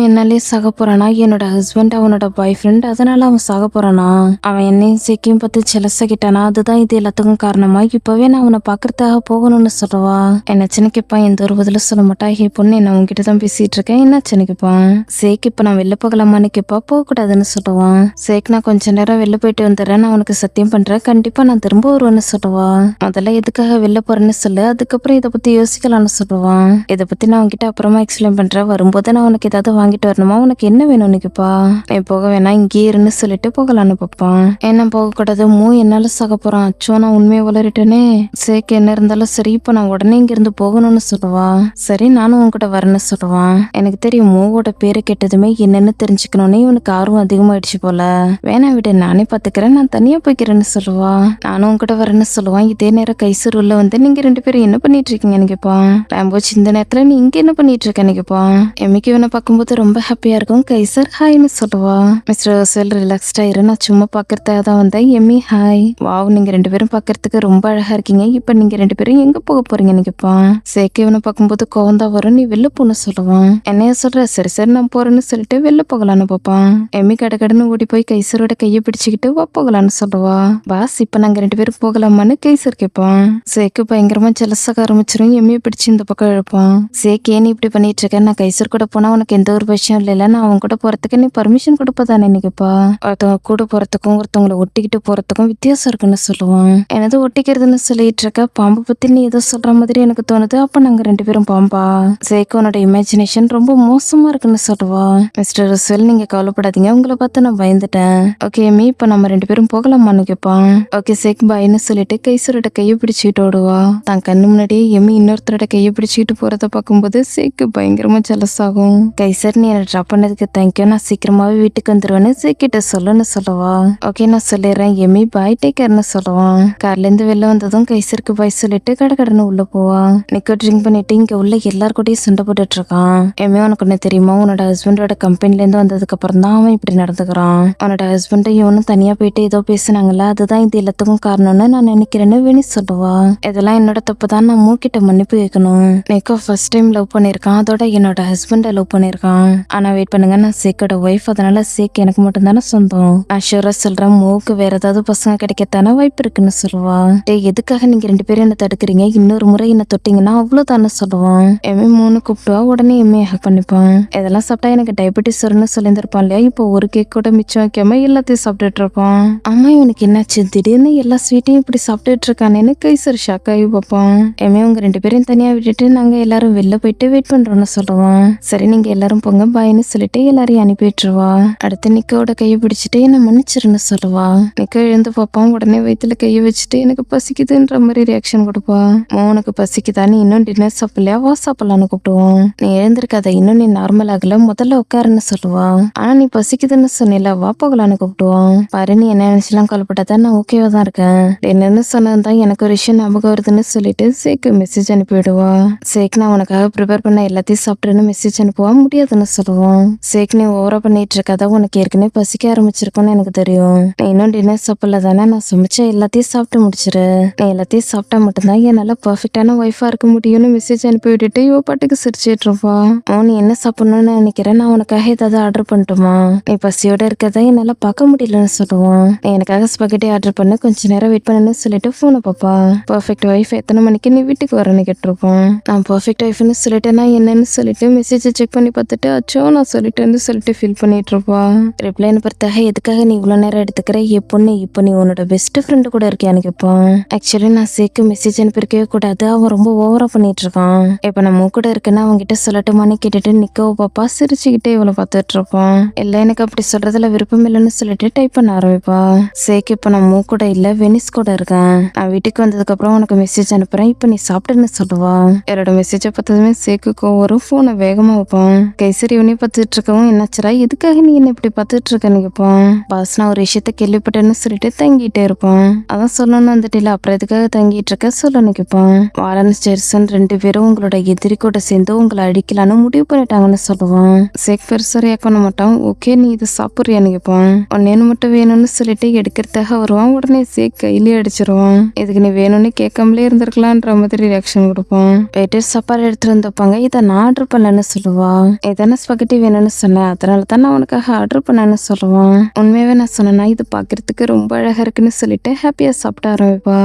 என்னாலே சாக போறானா, என்னோட ஹஸ்பண்ட் அவனோட பாய் ஃப்ரெண்ட், அதனால அவன் சாக போறானா, அவன் என்னையும் சேக்கியும் பார்த்து செலசகிட்டானா, அதுதான் இது எல்லாத்துக்கும் காரணமா, இப்பவே நான் அவனை பாக்குறதுக்காக போகணும்னு சொல்லுவா. என்னாச்சுன்னு கேட்பான். எந்த ஒரு பதிலும் சொல்ல மாட்டா. ஹே பொண்ணு, நான் உங்ககிட்ட தான் பேசிட்டு இருக்கேன், என்னாச்சுன்னு கேட்பான். சேக் இப்ப நான் வெளில போகலாமான்னு கேப்பா. போக கூடாதுன்னு சொல்லுவான். சேக் நான் கொஞ்ச நேரம் வெளில போயிட்டு வந்துடுறேன், நான் உனக்கு சத்தியம் பண்றேன், கண்டிப்பா நான் திரும்ப வருவேன்னு சொல்லுவா. முதல்ல எதுக்காக வெளில போறேன்னு சொல்லு, அதுக்கப்புறம் இதை பத்தி யோசிக்கலாம்னு சொல்லுவான். இதை பத்தி நான் உங்ககிட்ட அப்புறமா எக்ஸ்பிளைன் பண்றேன், வரும்போது நான் உனக்கு ஏதாவது வாங்கிட்டு வரணுமா, உனக்கு என்ன வேணும்னு கேப்பா. நீ போக வேணா, இங்கே இருன்னு சொல்லிட்டு போகலான்னு பாப்பான். என்ன போக கூடாது, என்னால சாக போறான், அச்சோ நான் உண்மையை வளரிட்டேனே. சேக் என்ன இருந்தாலும் சரி, இப்ப நான் உடனே இங்க இருந்து போகணும்னு சொல்லுவா. சரி நானும் உன்கிட்ட வரேன்னு சொல்லுவான். எனக்கு தெரியும் மூவோட பேரை கேட்டதுமே என்னன்னு தெரிஞ்சுக்கணும்னு இவனுக்கு ஆர்வம் அதிகமாயிடுச்சு போல. வேணா விட, நானே பாத்துக்கிறேன், நான் தனியா போய்க்கிறேன்னு சொல்லுவா. நானும் உன்கிட்ட வரேன்னு சொல்லுவான். இதே நேரம் கைசூர் உள்ள வந்து நீங்க ரெண்டு பேரும் என்ன பண்ணிட்டு இருக்கீங்கன்னு கேட்பான். ராம்போச் இந்த நேரத்துல நீ இங்க என்ன பண்ணிட்டு இருக்கேன்னு கேட்பான். எமிக்கு இவனை பார்க்கும்போது ரொம்ப ஹாப்பியா இருக்கும். கைசர் ஹாய்னு சொல்லுவா. மிஸ்டர் செல் ரிலாக்ஸ்டா இரு, நான் சும்மா பாக்குறதுக்காக தான் வந்தேன். Emmy hi. வாவ், நீங்க ரெண்டு பேரும் பாக்குறதுக்கு ரொம்ப அழகா இருக்கீங்க, இப்ப நீங்க ரெண்டு பேரும் எங்க போக போறீங்கன்னு கேட்பான். சேக்கு இவனை பார்க்கும்போது கோவந்தா வரும். நீ வெளில போன்னு சொல்லுவான். என்னைய சொல்ற, சரி சரி நான் போறேன்னு சொல்லிட்டு வெளில போகலான்னு பார்ப்பான். எம்மி கடகடன்னு ஓடி போய் கைசரோட கையை பிடிச்சுக்கிட்டு வா போகலான்னு சொல்லுவா. பாஸ் இப்ப நாங்க ரெண்டு பேரும் போகலாமான்னு கைசர் கேட்பான். சேக்கு பயங்கரமா ஜெலஸாக ஆரம்பிச்சிரும். எம்மியை பிடிச்சு இந்த பக்கம் இழுப்பான். சேக்கு ஏன் இப்படி பண்ணிட்டு இருக்க, நான் கைசர் கூட போனா உனக்கு எந்த ஒரு விஷயம் இல்லைல்ல, நான் அவன் கூட போறதுக்கு நீ பர்மிஷன் கொடுப்பதானே கேட்பா. ஒருத்தவங்க கூட போறதுக்கும் ஒருத்தவங்களை ஒட்டிக்கிட்டு போறதுக்கும் வித்தியாசம் இருக்குன்னு சொல்லுவான். எனது ஒட்டிக்கிறதுன்னு சொல்லிட்டு இருக்க, பாம்பு பத்தி நீ ஏதோ சொல்ற மாதிரி எனக்கு தோணுது, அப்ப நாங்க ரெண்டு பேரும் பாம்பா. சேக்கோனோட இமேஜினேஷன் ரொம்ப மோசமா இருக்குன்னு சொல்லுவா. மிஸ்டர் ரசல் நீங்க கவலைப்படாதீங்க, உங்களை பார்த்து நான் பயந்துட்டேன். ஓகே மீ, இப்ப நம்ம ரெண்டு பேரும் போகலாமான்னு கேட்பான். ஓகே சேக் பாய்னு சொல்லிட்டு கைசரோட கையை பிடிச்சிட்டு ஓடுவா. தான் கண்ணு முன்னாடியே எம்மி இன்னொருத்தரோட கையை பிடிச்சிட்டு போறத பார்க்கும்போது சேக்கு பயங்கரமா ஜெலஸ் ஆகும். கைசர் நீ என்ன ட்ராப் பண்ணதுக்கு தேங்க்யூ, நான் சீக்கிரமாவே வீட்டுக்கு வந்துருவேன்னு சேக் கிட்ட சொல்லுன்னு சொல்லுவா. ஓகே நான் சொல்லிடுறேன் எம்மி, பாய் டேக் கேர்னு சொல்லுவான். கார்ல இருந்து வெளில வந்ததும் கைசருக்கு பாய் சொல்லிட்டு கடகடன்னு உள்ள போவா. நிக்கோ ட்ரிங்க் பண்ணிட்டு இங்க உள்ள எல்லார்கிட்டயும் சண்டை போட்டுட்டு இருக்கான். எம்மி உனக்கு ஒண்ணு தெரியுமா, உன்னோட ஹஸ்பண்டோட கம்பெனில இருந்து வந்ததுக்கு அப்புறம் தான் அவன் இப்படி நடந்துக்கிறான். அவனோட ஹஸ்பண்ட் இவனும் தனியா போயிட்டு ஏதோ பேசினாங்கல்ல, அதுதான் இது எல்லாத்துக்கும் காரணம்னு நான் நினைக்கிறேன்னு வெனி சொல்லுவா. இதெல்லாம் என்னோட தப்பு தான், நான் மூக்கிட்ட மன்னிப்பு கேட்கணும். நிக்கோ ஃபர்ஸ்ட் டைம் லவ் பண்ணிருக்கான், அதோட என்னோட ஹஸ்பண்ட லவ் பண்ணிருக்கான். ஆனா வெயிட் பண்ணுங்க, நான் சேக்கோட ஒய்ஃப், அதனால சேக் எனக்கு மட்டும் தானே சொந்தம். நான் ஷூரா சொல்றேன், மூக்கு வேற ஏதாவது பசங்க கிடைக்கத்தானே வாய்ப்பு இருக்குன்னு சொல்லுவா. எதுக்காக நீங்க ரெண்டு பேரும் என்ன தடுக்கிறீங்க, இன்னொரு முறை என்ன தொட்டீங்கன்னா அவ்வளவுதானே சொல்லுவான். எம்மி மூணு கூப்பிட்டுவா. உடனே எம்மி ஹக் பண்ணிப்பான். இதெல்லாம் சாப்பிட்டா எனக்கு டயபெட்டிஸ் வரும்னு சொல்லியிருந்திருப்பான் இல்லையா, இப்போ ஒரு கேக் கூட மிச்சம் வைக்காம எல்லாத்தையும் சாப்பிட்டுட்டு இருப்பான். அம்மா இவனுக்கு என்னாச்சு, திடீர்னு எல்லா ஸ்வீட்டையும் இப்படி சாப்பிட்டுட்டு இருக்கானேன்னு கைசர் ஷாக் ஆகி பார்ப்பான். எம்மி உங்க ரெண்டு பேரும் தனியா விட்டுட்டு நாங்க எல்லாரும் வெளில போயிட்டு வெயிட் பண்றோம்னு சொல்லுவான். சரி நீங்க எல்லாரும் போங்க பாய்னு சொல்லிட்டு எல்லாரையும் அனுப்பிட்டுருவா. அடுத்து நிக்கோட கையை பிடிச்சிட்டு என்ன மன்னிச்சிருன்னு சொல்லுவா. நிக்கோ எழுந்து பார்ப்பான். உடனே வயிற்றுல கையை வச்சுட்டு எனக்கு பசிக்குதுன்ற மாதிரி ரியாக்ஷன் கொடுப்பா. உனக்கு பசிக்குதா, நீ இன்னும் டின்னர் சாப்பிடலையா, வா சாப்பிடலான்னு கூப்பிடுவோம். நீ எழுந்திருக்காத, இன்னும் நீ நார்மல் ஆகல, முதல்ல உட்காருன்னு சொல்லுவா. ஆனா நீ பசிக்குதுன்னு சொன்னில, வா போகலான்னு கூப்பிடுவோம். பாரு நீ என்ன நினைச்சலாம் கவலைப்படாத, நான் ஓகேவா தான் இருக்கேன். என்னன்னு சொன்னதுதான் எனக்கு ஒரு விஷயம் ஞாபகம் வருதுன்னு சொல்லிட்டு சேக்கு மெசேஜ் அனுப்பிவிடுவா. சேக் நான் உனக்காக ப்ரிப்பேர் பண்ண எல்லாத்தையும் சாப்பிட்டுன்னு மெசேஜ் அனுப்புவா. முடியாதுன்னு சொல்லுவோம். சேக் நீ ஓவரா பண்ணிட்டு இருக்காத, உனக்கு ஏற்கனவே பசிக்க ஆரம்பிச்சிருக்கும்னு எனக்கு தெரியும். நீ இன்னும் டின்னர் சாப்பிடல தானே, நான் சமைச்ச எல்லாத்தையும் சாப்பிட்டு முடிச்சிரு. நீ எல்லாத்தையும் சாப்பிட்டா மட்டும்தான் என்னால பர்ஃபெக்டான ஒய்ஃபா இருக்க முடியும்னு மெசேஜ் அனுப்பி விட்டுட்டு இவ பாட்டுக்கு சிரிச்சிட்டு இருப்பா. நீ என்ன சாப்பிடணும்னு நினைக்கிறேன், நான் உனக்காக ஏதாவது ஆர்டர் பண்ணட்டுமா, நீ பசியோட இருக்கதா என்னால பார்க்க முடியலன்னு சொல்லுவான். நீ எனக்காக ஸ்பெகட்டி ஆர்டர் பண்ண, கொஞ்ச நேரம் வெயிட் பண்ணுன்னு சொல்லிட்டு போனை பாப்பா. பர்ஃபெக்ட் ஒய்ஃப் எத்தனை மணிக்கு நீ வீட்டுக்கு வரேன்னு கேட்டிருப்போம். நான் பர்ஃபெக்ட் ஒய்ஃப்னு சொல்லிட்டு நான் என்னன்னு சொல்லிட்டு மெசேஜ் செக் பண்ணி பார்த்துட்டு அச்சோ நான் சொல்லிட்டேன்னு சொல்லிட்டு ஃபீல் பண்ணிட்டு இருப்பா. ரிப்ளைன்னு பார்த்தாக எதுக்காக நீ இவ்வளவு நேரம் எடுத்துக்கிற, பொண்ணு இப்போ நீ உன்னோட பெஸ்ட் ஃப்ரெண்டு கூட இருக்கியான்னு கேட்பான். ஆக்சுவலி நான் சேக்கு மெசேஜ் அனுப்பியிருக்கவே கூடாது, அவன் ரொம்ப ஓவரா பண்ணிட்டு இருக்கான். இப்ப நம்ம கூட இருக்குன்னு அவன்கிட்ட சொல்லட்டுமான்னு கேட்டுட்டு நிக்கோ பாப்பா சிரிச்சுக்கிட்டே இவளை பார்த்துட்டு இருப்பான். இல்ல எனக்கு அப்படி சொல்றதுல விருப்பம் இல்லைன்னு சொல்லிட்டு டைப் பண்ண ஆரம்பிப்பா. சேக்கு இப்ப நான் கூட இல்ல வெனிஸ் கூட இருக்கேன். நான் வீட்டுக்கு வந்ததுக்கு அப்புறம் உனக்கு மெசேஜ் அனுப்புறேன், இப்ப நீ சாப்பிட்டுன்னு சொல்லுவா. என்னோட மெசேஜ பார்த்ததுமே சேக்குக்கு ஒரு போனை வேகமா வைப்பான். கைசரி இவனையும் பார்த்துட்டு இருக்கவும் என்னாச்சுரா, எதுக்காக நீ என்ன இப்படி பார்த்துட்டு இருக்கன்னு கேட்பான். பாஸ் நான் ஒரு விஷயத்த கேள்விப்பட்டேன்னு சொல்லிட்டு தங்கிட்டே இருப்பான். அதான் சொல்லணும்னு வந்துட்டு இல்ல, அப்புறம் எதுக்காக தங்கிட்டு இருக்க சொல்லணும்னு கேட்பான். வாலன் ஸ்டேர்சன் 2 பேரும் உங்களோட எதிரி கூட சேர்ந்து உங்களை அடிக்கலான்னு முடிவு பண்ணிட்டாங்கன்னு சொல்லுவான். சேக் பெருசா ரியாக்ட் பண்ண மாட்டான். ஓகே நீ இதை சாப்பிட்றியான்னு கேட்பான். ஒன்னேன்னு மட்டும் வேணும்னு சொல்லிட்டு எடுக்கிறதாக வருவான். உடனே சேக் கையிலே அடிச்சிருவான். இதுக்கு நீ வேணும்னு கேட்காமலே இருந்திருக்கலான்ற மாதிரி ரியாக்ஷன் கொடுப்பான். வெயிட்டர் சாப்பாடு எடுத்துட்டு வந்துப்பாங்க. இதை நான் ஆர்டர் பண்ணலன்னு சொல்லுவா. இதான ஸ்பெகட்டி வேணும்னு சொன்னேன், அதனால தான் நான் உனக்காக ஆர்டர் பண்ணேன்னு சொல்லுவான். உண்மையாவே நான் சொன்னேன்னா இது பாக்குறதுக்கு ரொம்ப அழகா இருக்குன்னு சொல்லிட்டு ஹாப்பியா சாப்பிட ஆரம்பிப்பா.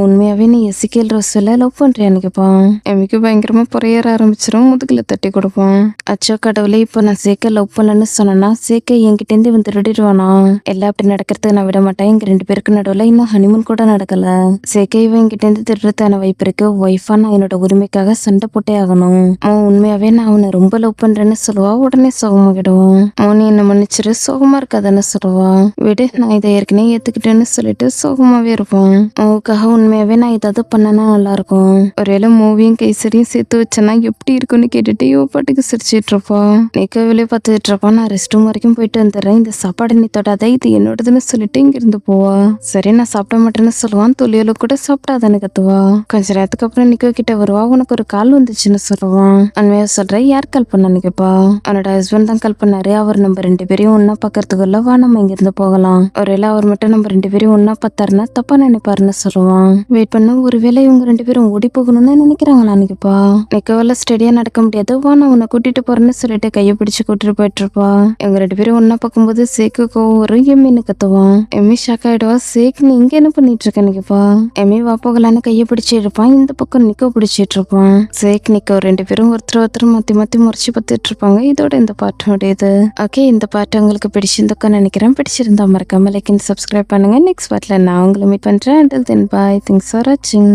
உண்மையாவே நீ எசிகேல் ரோஸ்ல லவ் பண்றியான்னு கேட்பான். எமிக்கு பயங்கரமா புறையேற ஆரம்பிச்சிடும். முதுகுல தட்டி கொடுப்பான். அச்சோ கடவுளே, இப்போ நான் சேக்க லவ் பண்ணலன்னு சொன்னேன்னா சேக்க என்கிட்ட இருந்து இவன் திருடிடுவானா? எல்லாம் அப்படி நடக்கிறதுக்கு நான் விட மாட்டேன். எங்க 2 பேருக்கு நடுவுல இன்னும் ஹனிமூன் கூட நடக்கல. சேக்க இவன் கிட்ட இருந்து திருடுறதான வாய்ப்பு இருக்கு. ஒய்ஃபா நான் என்னோட உரிமைக்காக சண்டை போட்டே ஆகணும். உண்மையாவே நான் அவனை ரொம்ப லவ் பண்றேன்னு சொல்லுவா. உடனே சோகமாகிடுவான். நீ என்ன மன்னிச்சிரு, சோகமா இருக்காதுன்னு சொல்லுவா. விடு, நான் இதை ஏற்கனவே ஏத்துக்கிட்டேன்னு சொல்லிட்டு சோகமாவே இருப்பான். உனக்காக உண்மையாவே நான் ஏதாவது பண்ணனா நல்லா இருக்கும். ஒருவேளை மூவியும் கைசரியும் சேர்த்து வச்சேன்னா எப்படி இருக்குன்னு கேட்டுட்டு இவ பாட்டுக்கு சிரிச்சிட்டு இருப்பா. நிக்கவிலே பார்த்துட்டு இருப்பான். நான் ரெஸ்ட் ரூம் வரைக்கும் போயிட்டு வந்துடுறேன், இந்த சாப்பாடு நீ தொடாத, இது என்னோடதுன்னு சொல்லிட்டு இங்க இருந்து போவா. சரி நான் சாப்பிட மாட்டேன்னு சொல்லுவான். தொழில கூட சாப்பிடாதான்னு கத்துவா. கொஞ்ச நேரத்துக்கு அப்புறம் நிக்கோ கிட்ட வருவா. உனக்கு ஒரு கால் வந்துச்சுன்னு சொல்லுவான். உண்மையா சொல்ற, யார் கால் பண்ணான்னு கேப்பா. அவனோட ஹஸ்பண்ட் தான் கால் பண்ணாரு. அவர் நம்ம 2 பேரையும் ஒன்னா பாக்கிறதுக்குள்ள வா நம்ம இங்க இருந்து போகலாம். ஒருவேளை அவர் மட்டும் நம்ம 2 பேரையும் ஒன்னா பார்த்தாருன்னா தப்பா நினைப்பாருன்னு சொல்லுவான். வெயிட் பண்ண, ஒருவேளை இவங்க 2 பேரும் ஓடி போகணும்னு நினைக்கிறாங்களான்னு கேப்பா. நிக்கோவால ஸ்டெடியா நடக்க முடியாது, வா நான் உன்னை கூட்டிட்டு போறேன்னு சொல்லிட்டு கையை பிடிச்சு கூட்டிட்டு போயிட்டு இருப்பா. இவங்க 2 பேரும் ஒன்னா பார்க்கும்போது சேக்கு ஒரு எம்மின்னு கத்துவான். Emmy shock ஆயிடுவா. சேக் நீ இங்க என்ன பண்ணிட்டு இருக்கன்னு கேப்பா. எம்மி வா போகலான்னு கையை பிடிச்சு இருப்பான். இந்த பக்கம் நிக்கோ பிடிச்சிட்டு இருப்பான். சேக் நிக்கோ 2 பேரும் ஒருத்தர் மாத்தி மாத்தி முறைச்சு பார்த்துட்டு இருப்பாங்க. இதோட இந்த பாட்டு முடியுது. ஓகே, இந்த பாட்டு உங்களுக்கு பிடிச்சிருந்துக்கும் நினைக்கிறேன். பிடிச்சிருந்தா மறக்காம லைக் அண்ட் சப்ஸ்கிரைப் பண்ணுங்க. நெக்ஸ்ட் பார்ட்ல நான் உங்களை மீட் பண்றேன். Until then, bye. Thanks for watching.